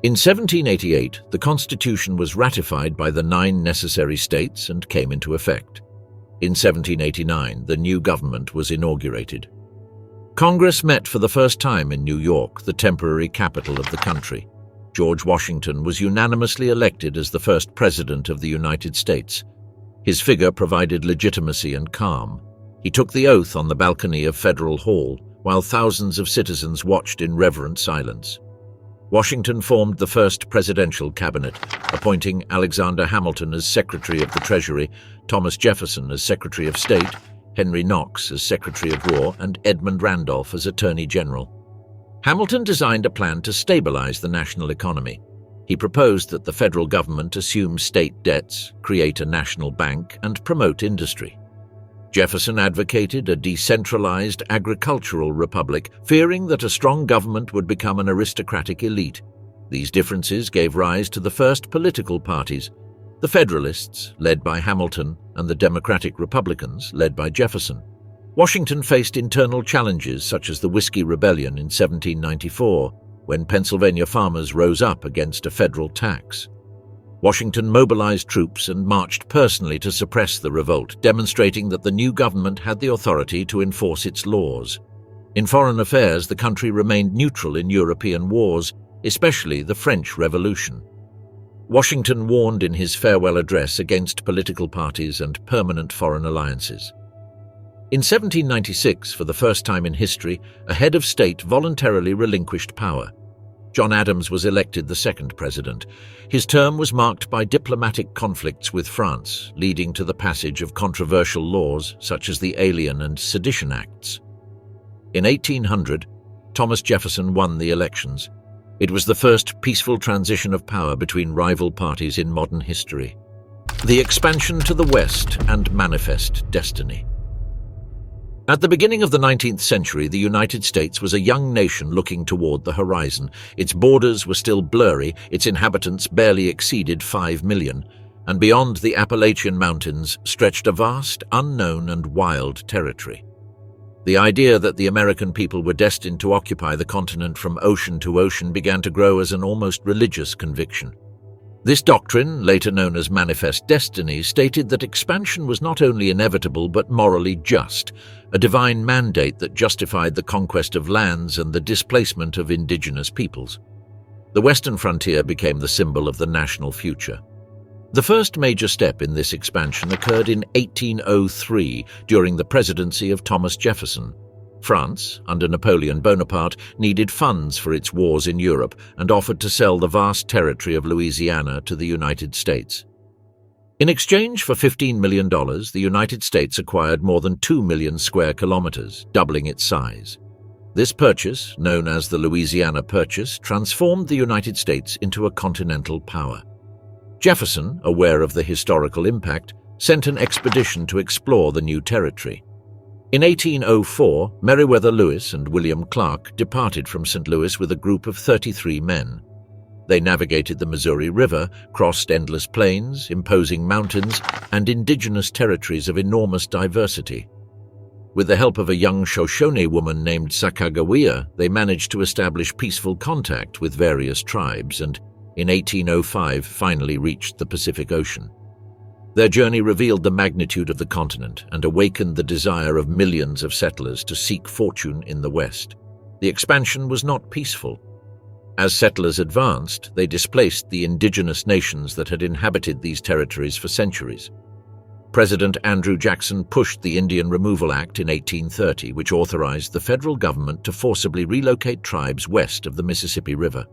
In 1788, the Constitution was ratified by the 9 necessary states and came into effect. In 1789, the new government was inaugurated. Congress met for the first time in New York, the temporary capital of the country. George Washington was unanimously elected as the first president of the United States. His figure provided legitimacy and calm. He took the oath on the balcony of Federal Hall, while thousands of citizens watched in reverent silence. Washington formed the first presidential cabinet, appointing Alexander Hamilton as Secretary of the Treasury, Thomas Jefferson as Secretary of State, Henry Knox as Secretary of War, and Edmund Randolph as Attorney General. Hamilton designed a plan to stabilize the national economy. He proposed that the federal government assume state debts, create a national bank, and promote industry. Jefferson advocated a decentralized agricultural republic, fearing that a strong government would become an aristocratic elite. These differences gave rise to the first political parties: the Federalists, led by Hamilton, and the Democratic Republicans, led by Jefferson. Washington faced internal challenges such as the Whiskey Rebellion in 1794, when Pennsylvania farmers rose up against a federal tax. Washington mobilized troops and marched personally to suppress the revolt, demonstrating that the new government had the authority to enforce its laws. In foreign affairs, the country remained neutral in European wars, especially the French Revolution. Washington warned in his farewell address against political parties and permanent foreign alliances. In 1796, for the first time in history, a head of state voluntarily relinquished power. John Adams was elected the second president. His term was marked by diplomatic conflicts with France, leading to the passage of controversial laws such as the Alien and Sedition Acts. In 1800, Thomas Jefferson won the elections. It was the first peaceful transition of power between rival parties in modern history. The expansion to the west and manifest destiny. At the beginning of the 19th century, the United States was a young nation looking toward the horizon. Its borders were still blurry, its inhabitants barely exceeded 5 million, and beyond the Appalachian Mountains stretched a vast, unknown and wild territory. The idea that the American people were destined to occupy the continent from ocean to ocean began to grow as an almost religious conviction. This doctrine, later known as manifest destiny, stated that expansion was not only inevitable but morally just, a divine mandate that justified the conquest of lands and the displacement of indigenous peoples. The western frontier became the symbol of the national future. The first major step in this expansion occurred in 1803 during the presidency of Thomas Jefferson. France, under Napoleon Bonaparte, needed funds for its wars in Europe and offered to sell the vast territory of Louisiana to the United States. In exchange for $15 million, the United States acquired more than 2 million square kilometers, doubling its size. This purchase, known as the Louisiana Purchase, transformed the United States into a continental power. Jefferson, aware of the historical impact, sent an expedition to explore the new territory. In 1804, Meriwether Lewis and William Clark departed from St. Louis with a group of 33 men. They navigated the Missouri River, crossed endless plains, imposing mountains, and indigenous territories of enormous diversity. With the help of a young Shoshone woman named Sacagawea, they managed to establish peaceful contact with various tribes and, in 1805, finally reached the Pacific Ocean. Their journey revealed the magnitude of the continent and awakened the desire of millions of settlers to seek fortune in the West. The expansion was not peaceful. As settlers advanced, they displaced the indigenous nations that had inhabited these territories for centuries. President Andrew Jackson pushed the Indian Removal Act in 1830, which authorized the federal government to forcibly relocate tribes west of the Mississippi River.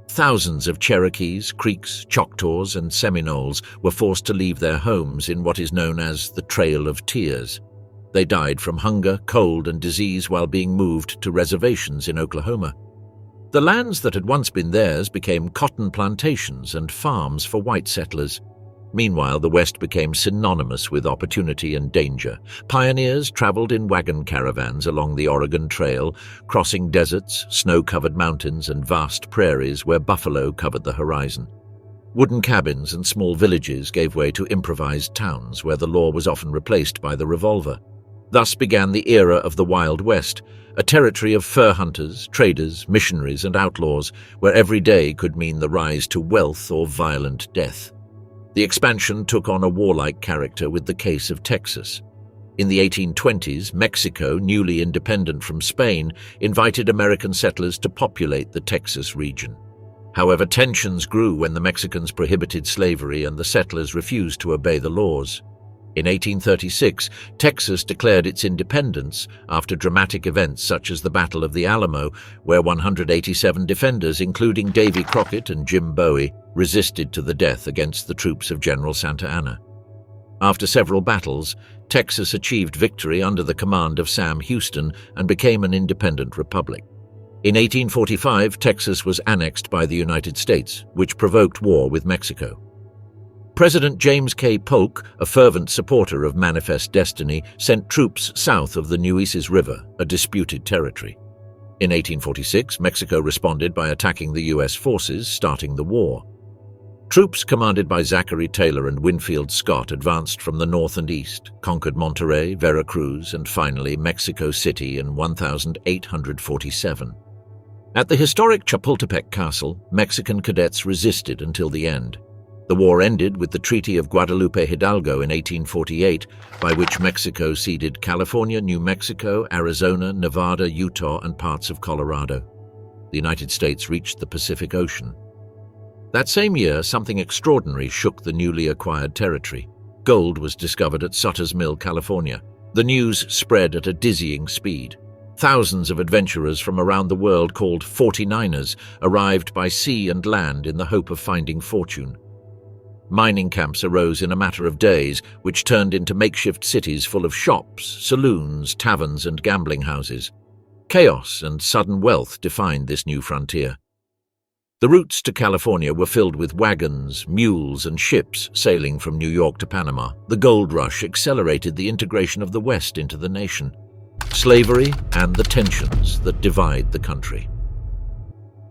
Thousands of Cherokees, Creeks, Choctaws, and Seminoles were forced to leave their homes in what is known as the Trail of Tears. They died from hunger, cold, and disease while being moved to reservations in Oklahoma. The lands that had once been theirs became cotton plantations and farms for white settlers. Meanwhile, the West became synonymous with opportunity and danger. Pioneers traveled in wagon caravans along the Oregon Trail, crossing deserts, snow-covered mountains, and vast prairies where buffalo covered the horizon. Wooden cabins and small villages gave way to improvised towns where the law was often replaced by the revolver. Thus began the era of the Wild West, a territory of fur hunters, traders, missionaries, and outlaws, where every day could mean the rise to wealth or violent death. The expansion took on a warlike character with the case of Texas. In the 1820s, Mexico, newly independent from Spain, invited American settlers to populate the Texas region. However, tensions grew when the Mexicans prohibited slavery and the settlers refused to obey the laws. In 1836, Texas declared its independence after dramatic events such as the Battle of the Alamo, where 187 defenders, including Davy Crockett and Jim Bowie, resisted to the death against the troops of General Santa Anna. After several battles, Texas achieved victory under the command of Sam Houston and became an independent republic. In 1845, Texas was annexed by the United States, which provoked war with Mexico. President James K. Polk, a fervent supporter of manifest destiny, sent troops south of the Nueces River, a disputed territory. In 1846, Mexico responded by attacking the U.S. forces, starting the war. Troops commanded by Zachary Taylor and Winfield Scott advanced from the north and east, conquered Monterrey, Veracruz, and finally Mexico City in 1847. At the historic Chapultepec Castle, Mexican cadets resisted until the end. The war ended with the Treaty of Guadalupe Hidalgo in 1848, by which Mexico ceded California, New Mexico, Arizona, Nevada, Utah, and parts of Colorado. The United States reached the Pacific Ocean. That same year, something extraordinary shook the newly acquired territory. Gold was discovered at Sutter's Mill, California. The news spread at a dizzying speed. Thousands of adventurers from around the world, called 49ers, arrived by sea and land in the hope of finding fortune. Mining camps arose in a matter of days, which turned into makeshift cities full of shops, saloons, taverns, and gambling houses. Chaos and sudden wealth defined this new frontier. The routes to California were filled with wagons, mules, and ships sailing from New York to Panama. The gold rush accelerated the integration of the West into the nation. Slavery and the tensions that divide the country.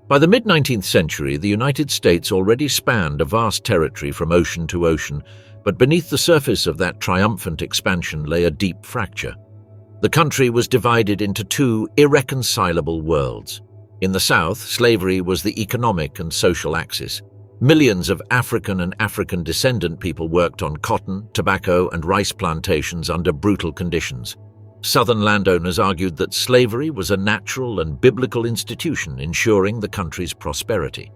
By the mid-19th century, the United States already spanned a vast territory from ocean to ocean, but beneath the surface of that triumphant expansion lay a deep fracture. The country was divided into two irreconcilable worlds. In the South, slavery was the economic and social axis. Millions of African and African descendant people worked on cotton, tobacco, and rice plantations under brutal conditions. Southern landowners argued that slavery was a natural and biblical institution ensuring the country's prosperity.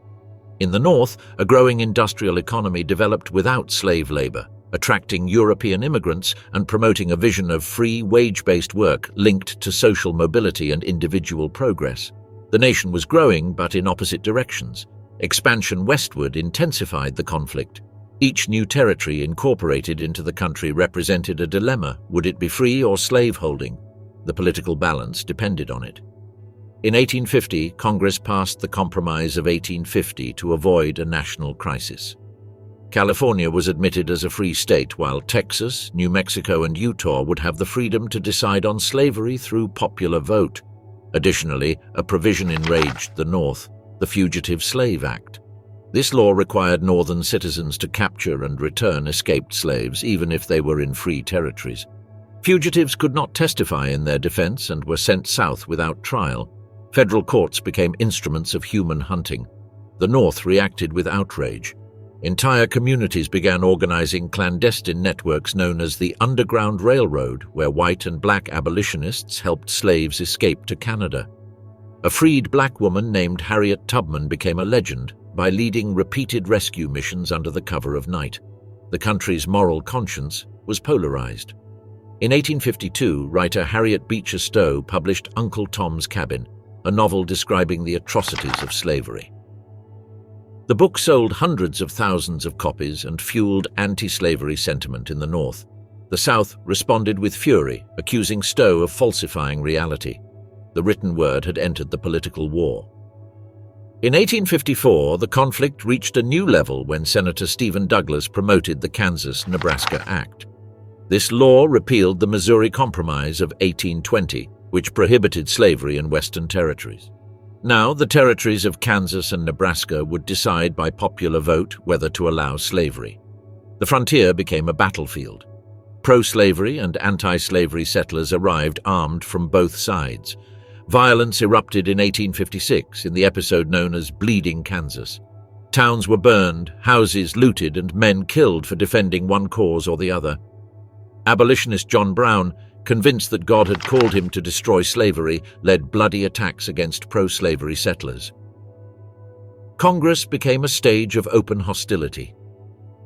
In the North, a growing industrial economy developed without slave labor, attracting European immigrants and promoting a vision of free, wage-based work linked to social mobility and individual progress. The nation was growing, but in opposite directions. Expansion westward intensified the conflict. Each new territory incorporated into the country represented a dilemma. Would it be free or slave-holding? The political balance depended on it. In 1850, Congress passed the Compromise of 1850 to avoid a national crisis. California was admitted as a free state, while Texas, New Mexico, and Utah would have the freedom to decide on slavery through popular vote. Additionally, a provision enraged the North, the Fugitive Slave Act. This law required Northern citizens to capture and return escaped slaves, even if they were in free territories. Fugitives could not testify in their defense and were sent south without trial. Federal courts became instruments of human hunting. The North reacted with outrage. Entire communities began organizing clandestine networks known as the Underground Railroad, where white and black abolitionists helped slaves escape to Canada. A freed black woman named Harriet Tubman became a legend by leading repeated rescue missions under the cover of night. The country's moral conscience was polarized. In 1852, writer Harriet Beecher Stowe published Uncle Tom's Cabin, a novel describing the atrocities of slavery. The book sold hundreds of thousands of copies and fueled anti-slavery sentiment in the North. The South responded with fury, accusing Stowe of falsifying reality. The written word had entered the political war. In 1854, the conflict reached a new level when Senator Stephen Douglas promoted the Kansas-Nebraska Act. This law repealed the Missouri Compromise of 1820, which prohibited slavery in Western territories. Now, the territories of Kansas and Nebraska would decide by popular vote whether to allow slavery. The frontier became a battlefield. Pro-slavery and anti-slavery settlers arrived armed from both sides. Violence erupted in 1856 in the episode known as Bleeding Kansas. Towns were burned, houses looted, and men killed for defending one cause or the other. Abolitionist John Brown, convinced that God had called him to destroy slavery, led bloody attacks against pro-slavery settlers. Congress became a stage of open hostility.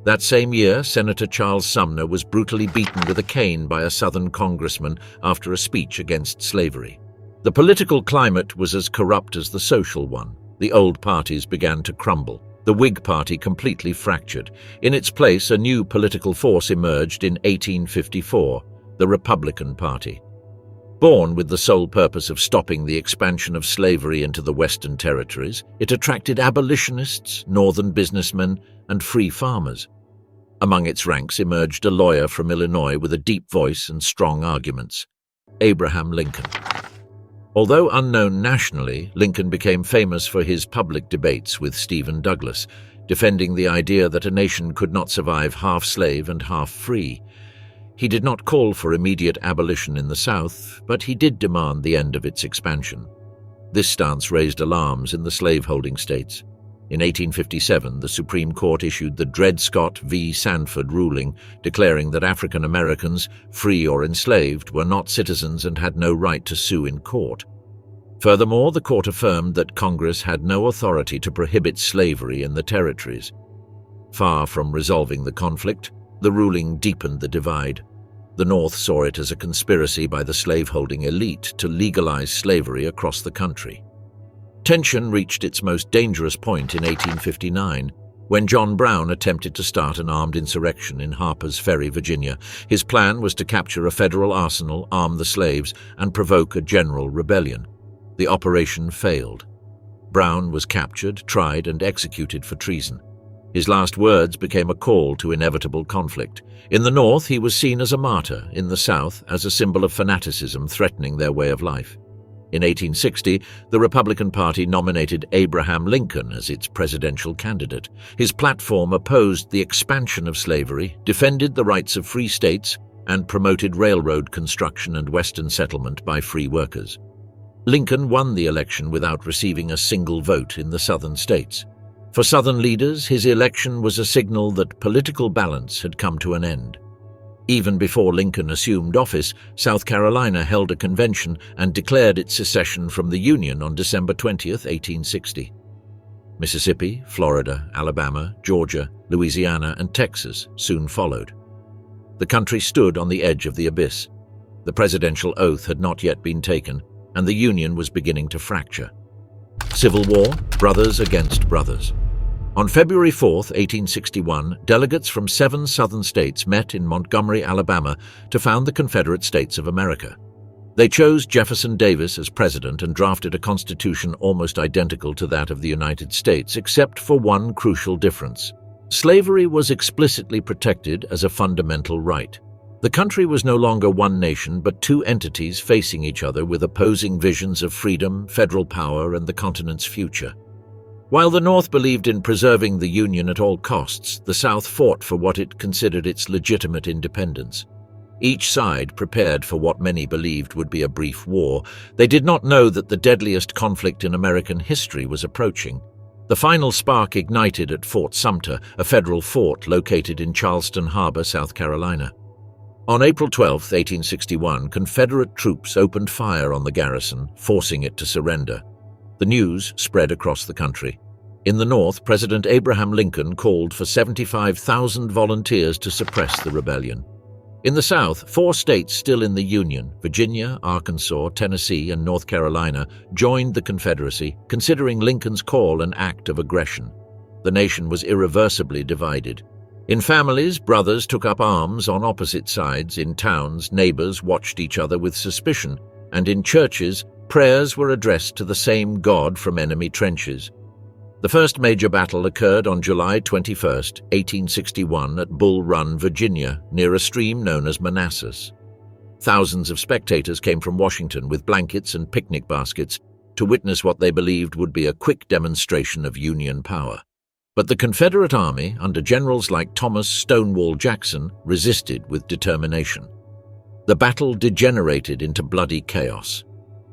That same year, Senator Charles Sumner was brutally beaten with a cane by a Southern congressman after a speech against slavery. The political climate was as corrupt as the social one. The old parties began to crumble. The Whig Party completely fractured. In its place, a new political force emerged in 1854, the Republican Party. Born with the sole purpose of stopping the expansion of slavery into the Western territories, it attracted abolitionists, Northern businessmen, and free farmers. Among its ranks emerged a lawyer from Illinois with a deep voice and strong arguments, Abraham Lincoln. Although unknown nationally, Lincoln became famous for his public debates with Stephen Douglas, defending the idea that a nation could not survive half slave and half free. He did not call for immediate abolition in the South, but he did demand the end of its expansion. This stance raised alarms in the slaveholding states. In 1857, the Supreme Court issued the Dred Scott v. Sanford ruling, declaring that African Americans, free or enslaved, were not citizens and had no right to sue in court. Furthermore, the court affirmed that Congress had no authority to prohibit slavery in the territories. Far from resolving the conflict, the ruling deepened the divide. The North saw it as a conspiracy by the slaveholding elite to legalize slavery across the country. Tension reached its most dangerous point in 1859, when John Brown attempted to start an armed insurrection in Harper's Ferry, Virginia. His plan was to capture a federal arsenal, arm the slaves, and provoke a general rebellion. The operation failed. Brown was captured, tried, and executed for treason. His last words became a call to inevitable conflict. In the North, he was seen as a martyr; in the South, as a symbol of fanaticism threatening their way of life. In 1860, the Republican Party nominated Abraham Lincoln as its presidential candidate. His platform opposed the expansion of slavery, defended the rights of free states, and promoted railroad construction and Western settlement by free workers. Lincoln won the election without receiving a single vote in the Southern states. For Southern leaders, his election was a signal that political balance had come to an end. Even before Lincoln assumed office, South Carolina held a convention and declared its secession from the Union on December 20, 1860. Mississippi, Florida, Alabama, Georgia, Louisiana, and Texas soon followed. The country stood on the edge of the abyss. The presidential oath had not yet been taken, and the Union was beginning to fracture. Civil war, brothers against brothers. On February 4, 1861, delegates from 7 southern states met in Montgomery, Alabama, to found the Confederate States of America. They chose Jefferson Davis as president and drafted a constitution almost identical to that of the United States, except for one crucial difference. Slavery was explicitly protected as a fundamental right. The country was no longer one nation, but two entities facing each other with opposing visions of freedom, federal power, and the continent's future. While the North believed in preserving the Union at all costs, the South fought for what it considered its legitimate independence. Each side prepared for what many believed would be a brief war. They did not know that the deadliest conflict in American history was approaching. The final spark ignited at Fort Sumter, a federal fort located in Charleston Harbor, South Carolina. On April 12, 1861, Confederate troops opened fire on the garrison, forcing it to surrender. The news spread across the country. In the North, President Abraham Lincoln called for 75,000 volunteers to suppress the rebellion. In the South, 4 states still in the Union, Virginia, Arkansas, Tennessee, and North Carolina, joined the Confederacy, considering Lincoln's call an act of aggression. The nation was irreversibly divided. In families, brothers took up arms on opposite sides. In towns, neighbors watched each other with suspicion. And in churches, prayers were addressed to the same God from enemy trenches. The first major battle occurred on July 21, 1861, at Bull Run, Virginia, near a stream known as Manassas. Thousands of spectators came from Washington with blankets and picnic baskets to witness what they believed would be a quick demonstration of Union power. But the Confederate Army, under generals like Thomas Stonewall Jackson, resisted with determination. The battle degenerated into bloody chaos.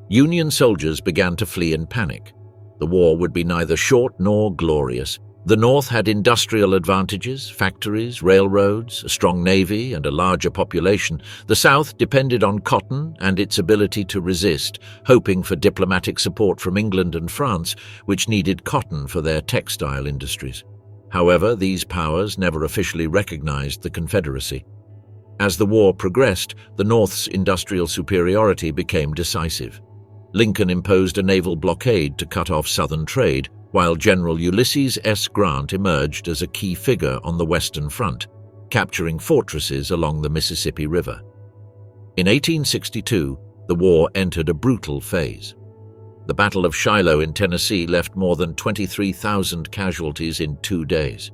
Union soldiers began to flee in panic. The war would be neither short nor glorious. The North had industrial advantages, factories, railroads, a strong navy, and a larger population. The South depended on cotton and its ability to resist, hoping for diplomatic support from England and France, which needed cotton for their textile industries. However, these powers never officially recognized the Confederacy. As the war progressed, the North's industrial superiority became decisive. Lincoln imposed a naval blockade to cut off Southern trade, while General Ulysses S. Grant emerged as a key figure on the Western Front, capturing fortresses along the Mississippi River. In 1862, the war entered a brutal phase. The Battle of Shiloh in Tennessee left more than 23,000 casualties in 2 days.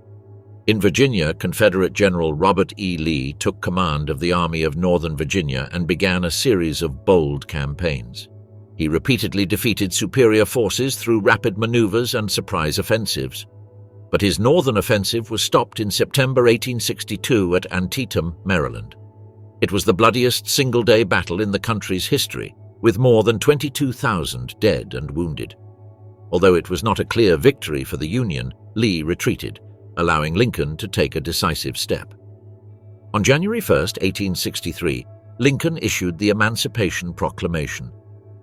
In Virginia, Confederate General Robert E. Lee took command of the Army of Northern Virginia and began a series of bold campaigns. He repeatedly defeated superior forces through rapid maneuvers and surprise offensives. But his northern offensive was stopped in September 1862 at Antietam, Maryland. It was the bloodiest single-day battle in the country's history, with more than 22,000 dead and wounded. Although it was not a clear victory for the Union, Lee retreated, allowing Lincoln to take a decisive step. On January 1, 1863, Lincoln issued the Emancipation Proclamation.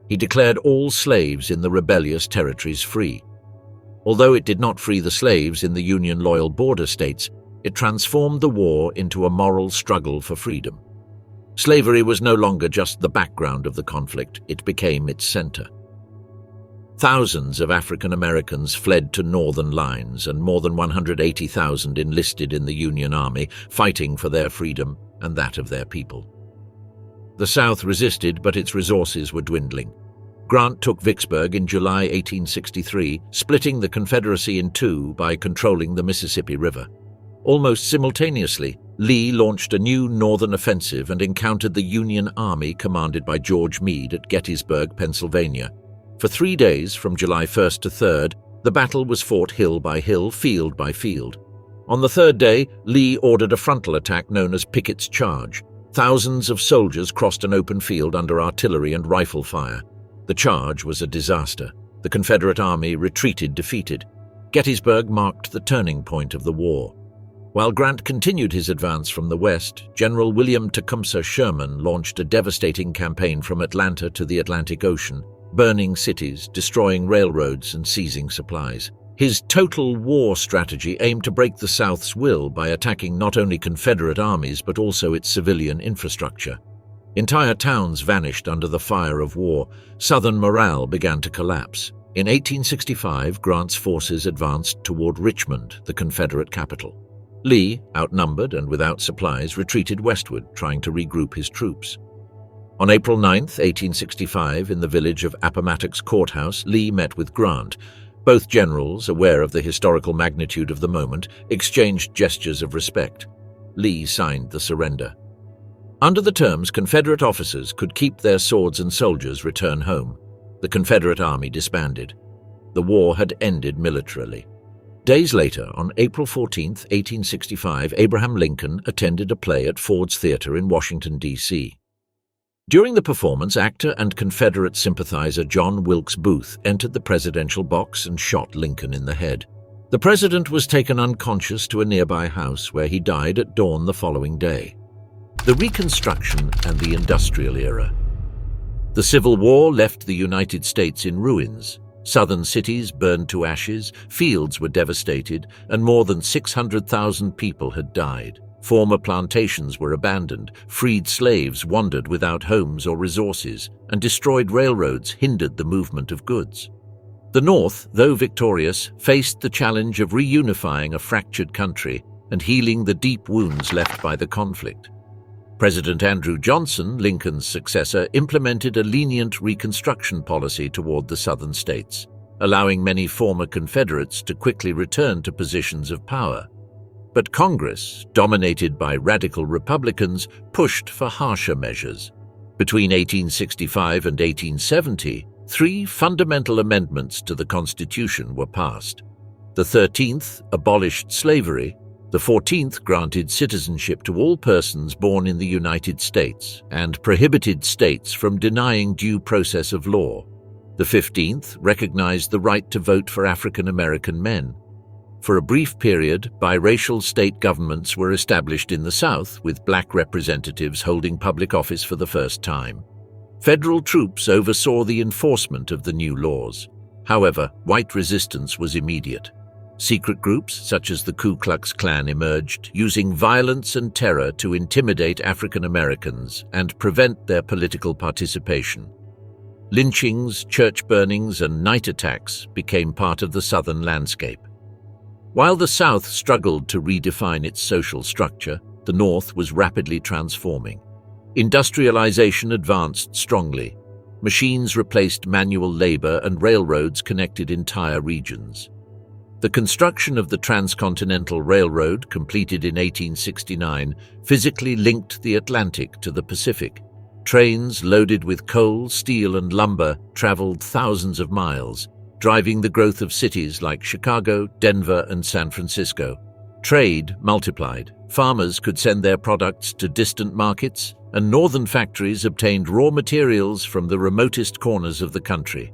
He declared all slaves in the rebellious territories free. Although it did not free the slaves in the Union-loyal border states, it transformed the war into a moral struggle for freedom. Slavery was no longer just the background of the conflict, it became its center. Thousands of African Americans fled to northern lines, and more than 180,000 enlisted in the Union Army, fighting for their freedom and that of their people. The South resisted, but its resources were dwindling. Grant took Vicksburg in July 1863, splitting the Confederacy in two by controlling the Mississippi River. Almost simultaneously, Lee launched a new northern offensive and encountered the Union Army commanded by George Meade at Gettysburg, Pennsylvania. For 3 days, from July 1st to 3rd, the battle was fought hill by hill, field by field. On the third day, Lee ordered a frontal attack known as Pickett's Charge. Thousands of soldiers crossed an open field under artillery and rifle fire. The charge was a disaster. The Confederate Army retreated defeated. Gettysburg marked the turning point of the war. While Grant continued his advance from the west, General William Tecumseh Sherman launched a devastating campaign from Atlanta to the Atlantic Ocean, burning cities, destroying railroads, and seizing supplies. His total war strategy aimed to break the South's will by attacking not only Confederate armies but also its civilian infrastructure. Entire towns vanished under the fire of war. Southern morale began to collapse. In 1865, Grant's forces advanced toward Richmond, the Confederate capital. Lee, outnumbered and without supplies, retreated westward, trying to regroup his troops. On April 9, 1865, in the village of Appomattox Courthouse, Lee met with Grant. Both generals, aware of the historical magnitude of the moment, exchanged gestures of respect. Lee signed the surrender. Under the terms, Confederate officers could keep their swords and soldiers return home. The Confederate Army disbanded. The war had ended militarily. Days later, on April 14, 1865, Abraham Lincoln attended a play at Ford's Theater in Washington, D.C. During the performance, actor and Confederate sympathizer John Wilkes Booth entered the presidential box and shot Lincoln in the head. The president was taken unconscious to a nearby house where he died at dawn the following day. The Reconstruction and the Industrial Era. The Civil War left the United States in ruins. Southern cities burned to ashes, fields were devastated, and more than 600,000 people had died. Former plantations were abandoned, freed slaves wandered without homes or resources, and destroyed railroads hindered the movement of goods. The North, though victorious, faced the challenge of reunifying a fractured country and healing the deep wounds left by the conflict. President Andrew Johnson, Lincoln's successor, implemented a lenient Reconstruction policy toward the Southern states, allowing many former Confederates to quickly return to positions of power. But Congress, dominated by radical Republicans, pushed for harsher measures. Between 1865 and 1870, 3 fundamental amendments to the Constitution were passed. The 13th abolished slavery. The 14th granted citizenship to all persons born in the United States and prohibited states from denying due process of law. The 15th recognized the right to vote for African American men. For a brief period, biracial state governments were established in the South, with black representatives holding public office for the first time. Federal troops oversaw the enforcement of the new laws. However, white resistance was immediate. Secret groups, such as the Ku Klux Klan, emerged, using violence and terror to intimidate African Americans and prevent their political participation. Lynchings, church burnings, and night attacks became part of the Southern landscape. While the South struggled to redefine its social structure, the North was rapidly transforming. Industrialization advanced strongly. Machines replaced manual labor and railroads connected entire regions. The construction of the Transcontinental Railroad, completed in 1869, physically linked the Atlantic to the Pacific. Trains loaded with coal, steel, and lumber traveled thousands of miles, driving the growth of cities like Chicago, Denver, and San Francisco. Trade multiplied. Farmers could send their products to distant markets, and northern factories obtained raw materials from the remotest corners of the country.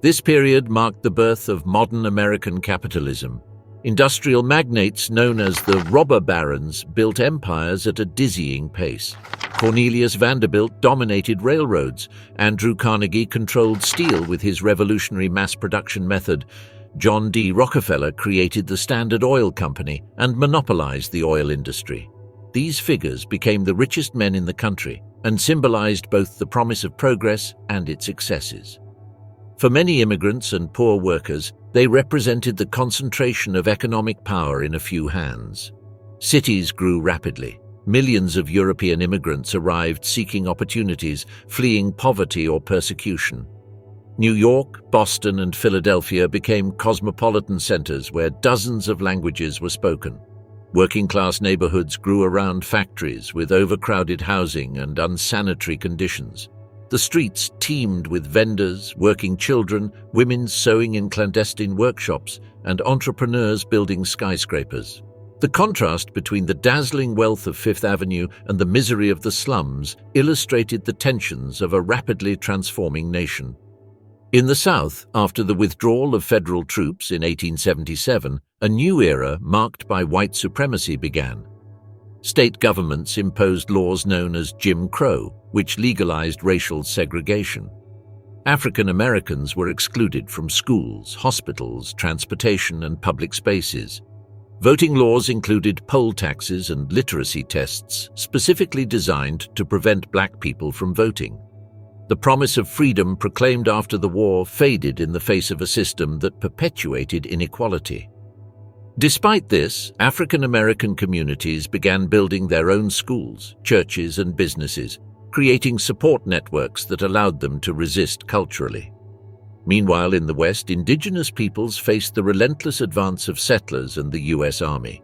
This period marked the birth of modern American capitalism. Industrial magnates known as the robber barons built empires at a dizzying pace. Cornelius Vanderbilt dominated railroads. Andrew Carnegie controlled steel with his revolutionary mass production method. John D. Rockefeller created the Standard Oil Company and monopolized the oil industry. these figures became the richest men in the country and symbolized both the promise of progress and its excesses. For many immigrants and poor workers, they represented the concentration of economic power in a few hands. Cities grew rapidly. Millions of European immigrants arrived seeking opportunities, fleeing poverty or persecution. New York, Boston, and Philadelphia became cosmopolitan centers where dozens of languages were spoken. Working-class neighborhoods grew around factories with overcrowded housing and unsanitary conditions. The streets teemed with vendors, working children, women sewing in clandestine workshops, and entrepreneurs building skyscrapers. The contrast between the dazzling wealth of Fifth Avenue and the misery of the slums illustrated the tensions of a rapidly transforming nation. In the South, after the withdrawal of federal troops in 1877, a new era marked by white supremacy began. State governments imposed laws known as Jim Crow, which legalized racial segregation. African Americans were excluded from schools, hospitals, transportation, and public spaces. Voting laws included poll taxes and literacy tests specifically designed to prevent black people from voting. The promise of freedom proclaimed after the war faded in the face of a system that perpetuated inequality. Despite this, African American communities began building their own schools, churches, and businesses, creating support networks that allowed them to resist culturally. Meanwhile, in the West, indigenous peoples faced the relentless advance of settlers and the U.S. Army.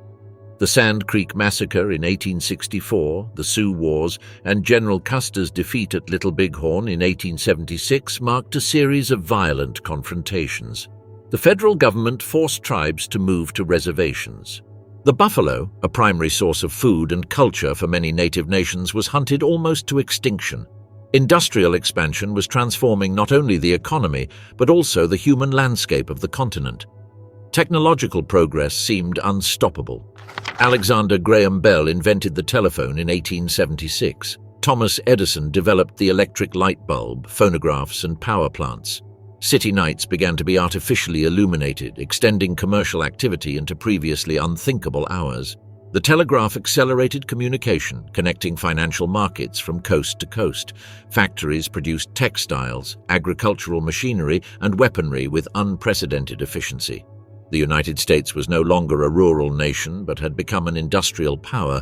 The Sand Creek Massacre in 1864, the Sioux Wars, and General Custer's defeat at Little Bighorn in 1876 marked a series of violent confrontations. The federal government forced tribes to move to reservations. The buffalo, a primary source of food and culture for many native nations, was hunted almost to extinction. Industrial expansion was transforming not only the economy, but also the human landscape of the continent. Technological progress seemed unstoppable. Alexander Graham Bell invented the telephone in 1876. Thomas Edison developed the electric light bulb, phonographs, and power plants. City nights began to be artificially illuminated, extending commercial activity into previously unthinkable hours. The telegraph accelerated communication, connecting financial markets from coast to coast. Factories produced textiles, agricultural machinery, and weaponry with unprecedented efficiency. The United States was no longer a rural nation, but had become an industrial power.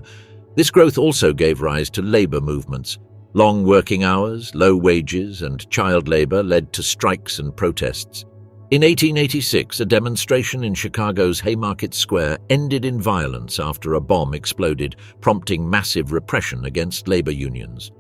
This growth also gave rise to labor movements. Long working hours, low wages, and child labor led to strikes and protests. In 1886, a demonstration in Chicago's Haymarket Square ended in violence after a bomb exploded, prompting massive repression against labor unions.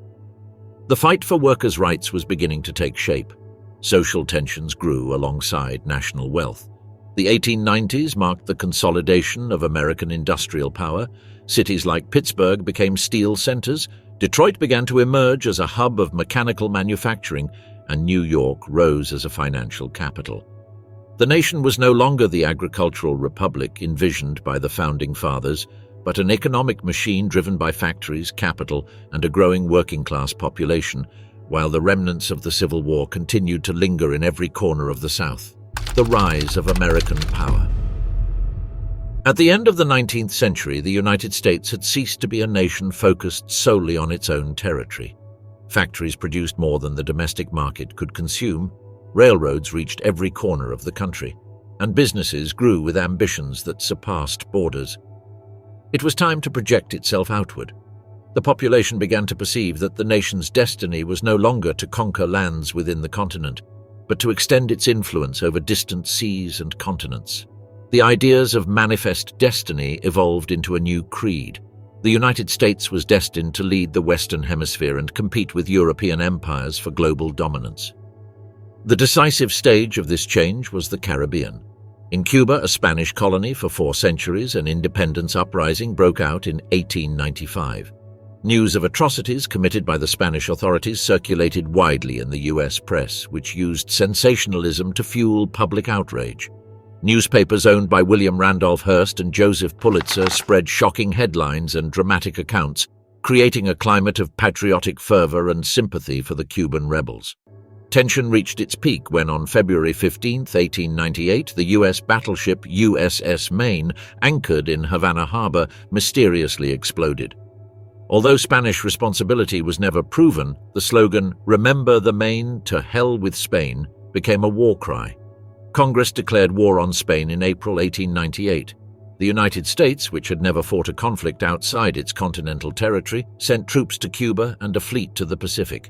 The fight for workers' rights was beginning to take shape. Social tensions grew alongside national wealth. The 1890s marked the consolidation of American industrial power. Cities like Pittsburgh became steel centers, Detroit began to emerge as a hub of mechanical manufacturing, and New York rose as a financial capital. The nation was no longer the agricultural republic envisioned by the Founding Fathers, but an economic machine driven by factories, capital, and a growing working-class population, while the remnants of the Civil War continued to linger in every corner of the South. The rise of American power. At the end of the 19th century, the United States had ceased to be a nation focused solely on its own territory. Factories produced more than the domestic market could consume, railroads reached every corner of the country, and businesses grew with ambitions that surpassed borders. It was time to project itself outward. The population began to perceive that the nation's destiny was no longer to conquer lands within the continent, but to extend its influence over distant seas and continents. The ideas of manifest destiny evolved into a new creed. The United States was destined to lead the Western Hemisphere and compete with European empires for global dominance. The decisive stage of this change was the Caribbean. In Cuba, a Spanish colony for 4 centuries, an independence uprising broke out in 1895. News of atrocities committed by the Spanish authorities circulated widely in the U.S. press, which used sensationalism to fuel public outrage. Newspapers owned by William Randolph Hearst and Joseph Pulitzer spread shocking headlines and dramatic accounts, creating a climate of patriotic fervor and sympathy for the Cuban rebels. Tension reached its peak when on February 15, 1898, the U.S. battleship USS Maine, anchored in Havana Harbor, mysteriously exploded. Although Spanish responsibility was never proven, the slogan, "Remember the Maine, to hell with Spain," became a war cry. Congress declared war on Spain in April 1898. The United States, which had never fought a conflict outside its continental territory, sent troops to Cuba and a fleet to the Pacific.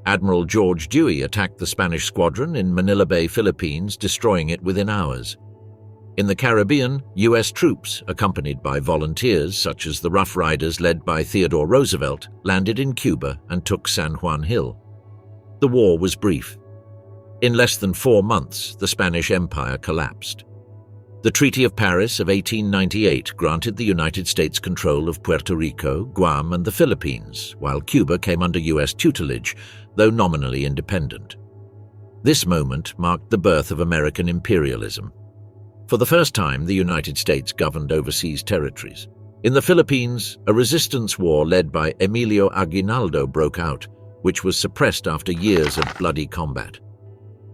Admiral George Dewey attacked the Spanish squadron in Manila Bay, Philippines, destroying it within hours. In the Caribbean, U.S. troops, accompanied by volunteers such as the Rough Riders led by Theodore Roosevelt, landed in Cuba and took San Juan Hill. The war was brief. In less than 4 months, the Spanish Empire collapsed. The Treaty of Paris of 1898 granted the United States control of Puerto Rico, Guam, and the Philippines, while Cuba came under U.S. tutelage, though nominally independent. This moment marked the birth of American imperialism. For the first time, the United States governed overseas territories. In the Philippines, a resistance war led by Emilio Aguinaldo broke out, which was suppressed after years of bloody combat.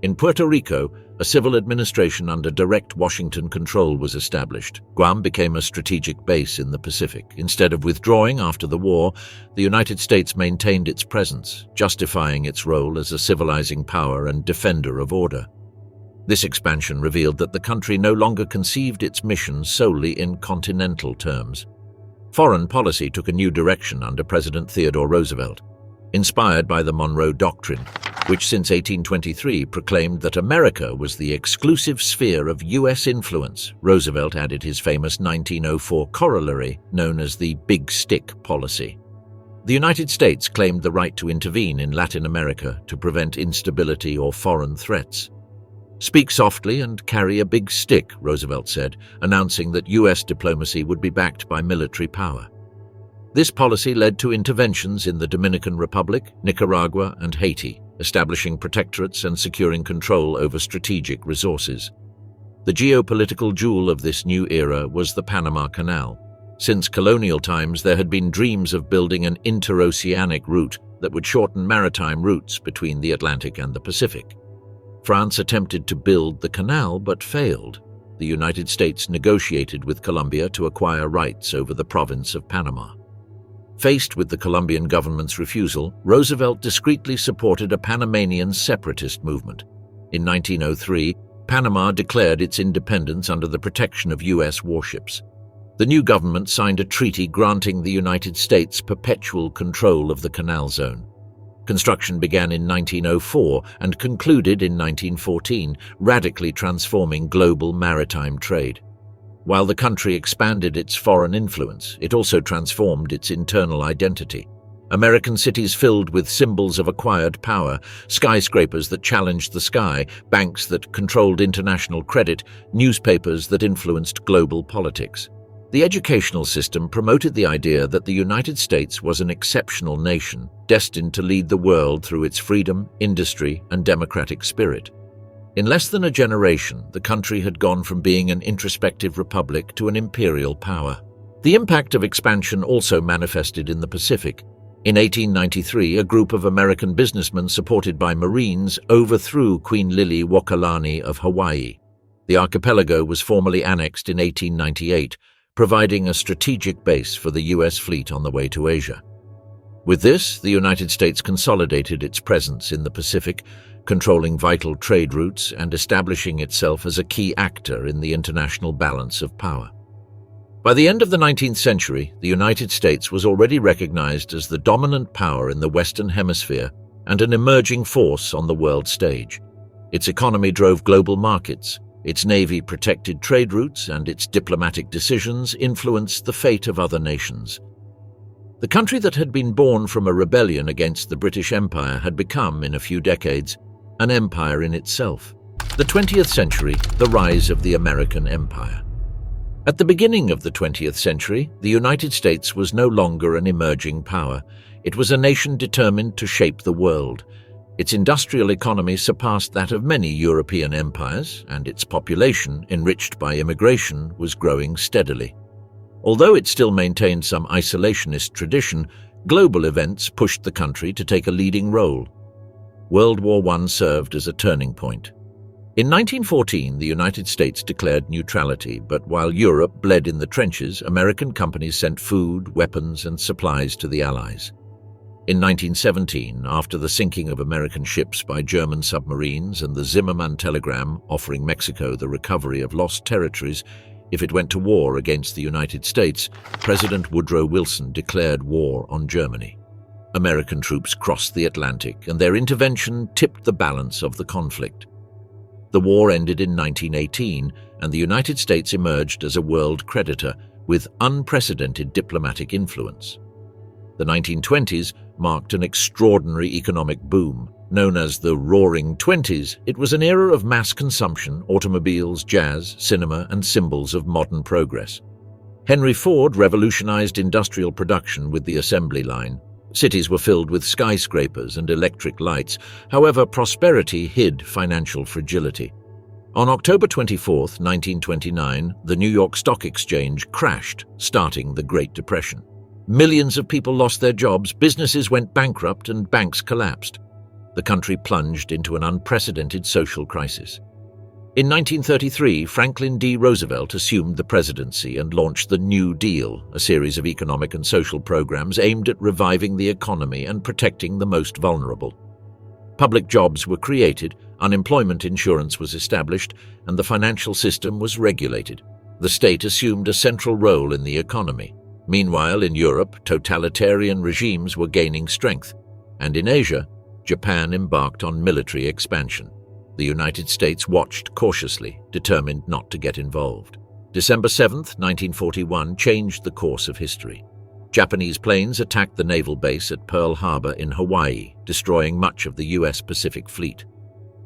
In Puerto Rico, a civil administration under direct Washington control was established. Guam became a strategic base in the Pacific. Instead of withdrawing after the war, the United States maintained its presence, justifying its role as a civilizing power and defender of order. This expansion revealed that the country no longer conceived its mission solely in continental terms. Foreign policy took a new direction under President Theodore Roosevelt, inspired by the Monroe Doctrine, which since 1823 proclaimed that America was the exclusive sphere of U.S. influence. Roosevelt added his famous 1904 corollary known as the Big Stick policy. The United States claimed the right to intervene in Latin America to prevent instability or foreign threats. "Speak softly and carry a big stick," Roosevelt said, announcing that U.S. diplomacy would be backed by military power. This policy led to interventions in the Dominican Republic, Nicaragua, and Haiti, establishing protectorates and securing control over strategic resources. The geopolitical jewel of this new era was the Panama Canal. Since colonial times, there had been dreams of building an interoceanic route that would shorten maritime routes between the Atlantic and the Pacific. France attempted to build the canal but failed. The United States negotiated with Colombia to acquire rights over the province of Panama. Faced with the Colombian government's refusal, Roosevelt discreetly supported a Panamanian separatist movement. In 1903, Panama declared its independence under the protection of U.S. warships. The new government signed a treaty granting the United States perpetual control of the canal zone. Construction began in 1904 and concluded in 1914, radically transforming global maritime trade. While the country expanded its foreign influence, it also transformed its internal identity. American cities filled with symbols of acquired power, skyscrapers that challenged the sky, banks that controlled international credit, newspapers that influenced global politics. The educational system promoted the idea that the United States was an exceptional nation, destined to lead the world through its freedom, industry, and democratic spirit. In less than a generation, the country had gone from being an introspective republic to an imperial power. The impact of expansion also manifested in the Pacific. In 1893, a group of American businessmen supported by Marines overthrew Queen Liliuokalani of Hawaii. The archipelago was formally annexed in 1898, providing a strategic base for the U.S. fleet on the way to Asia. With this, the United States consolidated its presence in the Pacific, controlling vital trade routes and establishing itself as a key actor in the international balance of power. By the end of the 19th century, the United States was already recognized as the dominant power in the Western Hemisphere and an emerging force on the world stage. Its economy drove global markets, its navy protected trade routes, and its diplomatic decisions influenced the fate of other nations. The country that had been born from a rebellion against the British Empire had become, in a few decades, an empire in itself. The 20th century, the rise of the American empire. At the beginning of the 20th century, the United States was no longer an emerging power. It was a nation determined to shape the world. Its industrial economy surpassed that of many European empires, and its population, enriched by immigration, was growing steadily. Although it still maintained some isolationist tradition, global events pushed the country to take a leading role. World War I served as a turning point. In 1914, the United States declared neutrality, but while Europe bled in the trenches, American companies sent food, weapons, and supplies to the Allies. In 1917, after the sinking of American ships by German submarines and the Zimmermann telegram offering Mexico the recovery of lost territories if it went to war against the United States, President Woodrow Wilson declared war on Germany. American troops crossed the Atlantic, and their intervention tipped the balance of the conflict. The war ended in 1918, and the United States emerged as a world creditor with unprecedented diplomatic influence. The 1920s marked an extraordinary economic boom. Known as the Roaring Twenties, it was an era of mass consumption, automobiles, jazz, cinema, and symbols of modern progress. Henry Ford revolutionized industrial production with the assembly line. Cities were filled with skyscrapers and electric lights. However, prosperity hid financial fragility. On October 24, 1929, the New York Stock Exchange crashed, starting the Great Depression. Millions of people lost their jobs, businesses went bankrupt, and banks collapsed. The country plunged into an unprecedented social crisis. In 1933, Franklin D. Roosevelt assumed the presidency and launched the New Deal, a series of economic and social programs aimed at reviving the economy and protecting the most vulnerable. Public jobs were created, unemployment insurance was established, and the financial system was regulated. The state assumed a central role in the economy. Meanwhile, in Europe, totalitarian regimes were gaining strength, and in Asia, Japan embarked on military expansion. The United States watched cautiously, determined not to get involved. December 7, 1941, changed the course of history. Japanese planes attacked the naval base at Pearl Harbor in Hawaii, destroying much of the U.S. Pacific Fleet.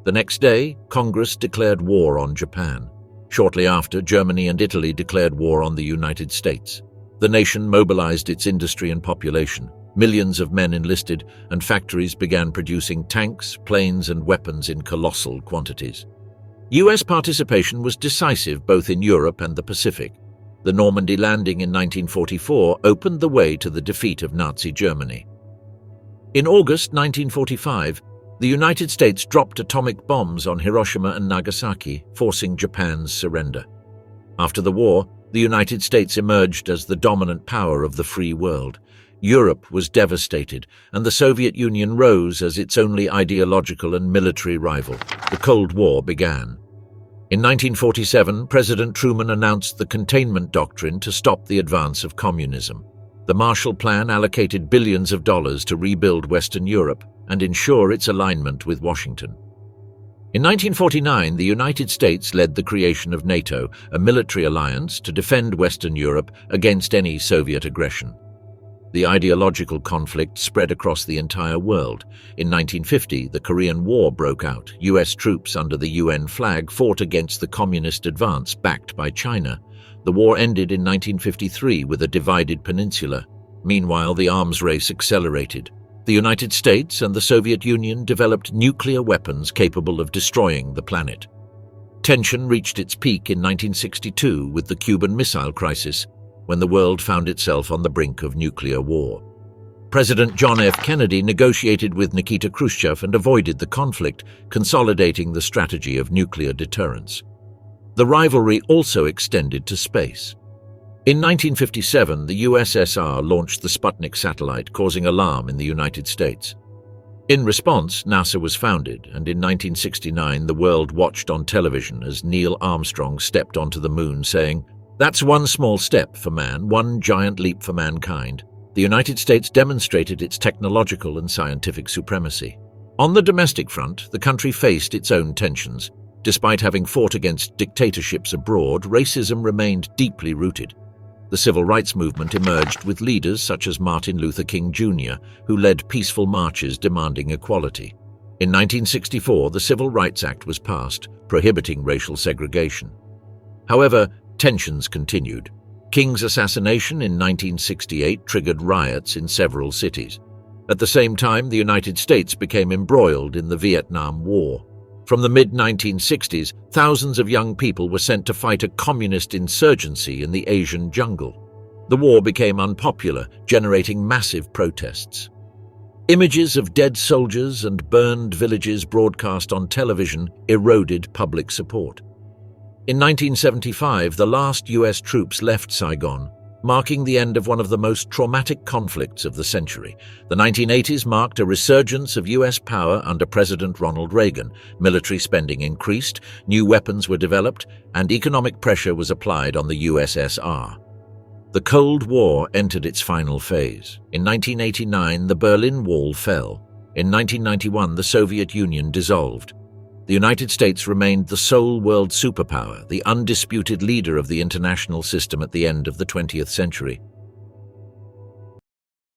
The next day, Congress declared war on Japan. Shortly after, Germany and Italy declared war on the United States. The nation mobilized its industry and population. Millions of men enlisted, and factories began producing tanks, planes, and weapons in colossal quantities. U.S. participation was decisive both in Europe and the Pacific. The Normandy landing in 1944 opened the way to the defeat of Nazi Germany. In August 1945, the United States dropped atomic bombs on Hiroshima and Nagasaki, forcing Japan's surrender. After the war, the United States emerged as the dominant power of the free world. Europe was devastated, and the Soviet Union rose as its only ideological and military rival. The Cold War began. In 1947, President Truman announced the containment doctrine to stop the advance of communism. The Marshall Plan allocated billions of dollars to rebuild Western Europe and ensure its alignment with Washington. In 1949, the United States led the creation of NATO, a military alliance to defend Western Europe against any Soviet aggression. The ideological conflict spread across the entire world. In 1950, the Korean War broke out. U.S. troops under the UN flag fought against the communist advance backed by China. The war ended in 1953 with a divided peninsula. Meanwhile, the arms race accelerated. The United States and the Soviet Union developed nuclear weapons capable of destroying the planet. Tension reached its peak in 1962 with the Cuban Missile Crisis, when the world found itself on the brink of nuclear war. President John F. Kennedy negotiated with Nikita Khrushchev and avoided the conflict, consolidating the strategy of nuclear deterrence. The rivalry also extended to space. In 1957, the USSR launched the Sputnik satellite, causing alarm in the United States. In response, NASA was founded, and in 1969 the world watched on television as Neil Armstrong stepped onto the moon, saying, "That's one small step for man, one giant leap for mankind." The United States demonstrated its technological and scientific supremacy. On the domestic front, the country faced its own tensions. Despite having fought against dictatorships abroad, racism remained deeply rooted. The civil rights movement emerged with leaders such as Martin Luther King Jr., who led peaceful marches demanding equality. In 1964, the Civil Rights Act was passed, prohibiting racial segregation. However, tensions continued. King's assassination in 1968 triggered riots in several cities. At the same time, the United States became embroiled in the Vietnam War. From the mid-1960s, thousands of young people were sent to fight a communist insurgency in the Asian jungle. The war became unpopular, generating massive protests. Images of dead soldiers and burned villages broadcast on television eroded public support. In 1975, the last US troops left Saigon, marking the end of one of the most traumatic conflicts of the century. The 1980s marked a resurgence of US power under President Ronald Reagan. Military spending increased, new weapons were developed, and economic pressure was applied on the USSR. The Cold War entered its final phase. In 1989, the Berlin Wall fell. In 1991, the Soviet Union dissolved. The United States remained the sole world superpower, the undisputed leader of the international system at the end of the 20th century.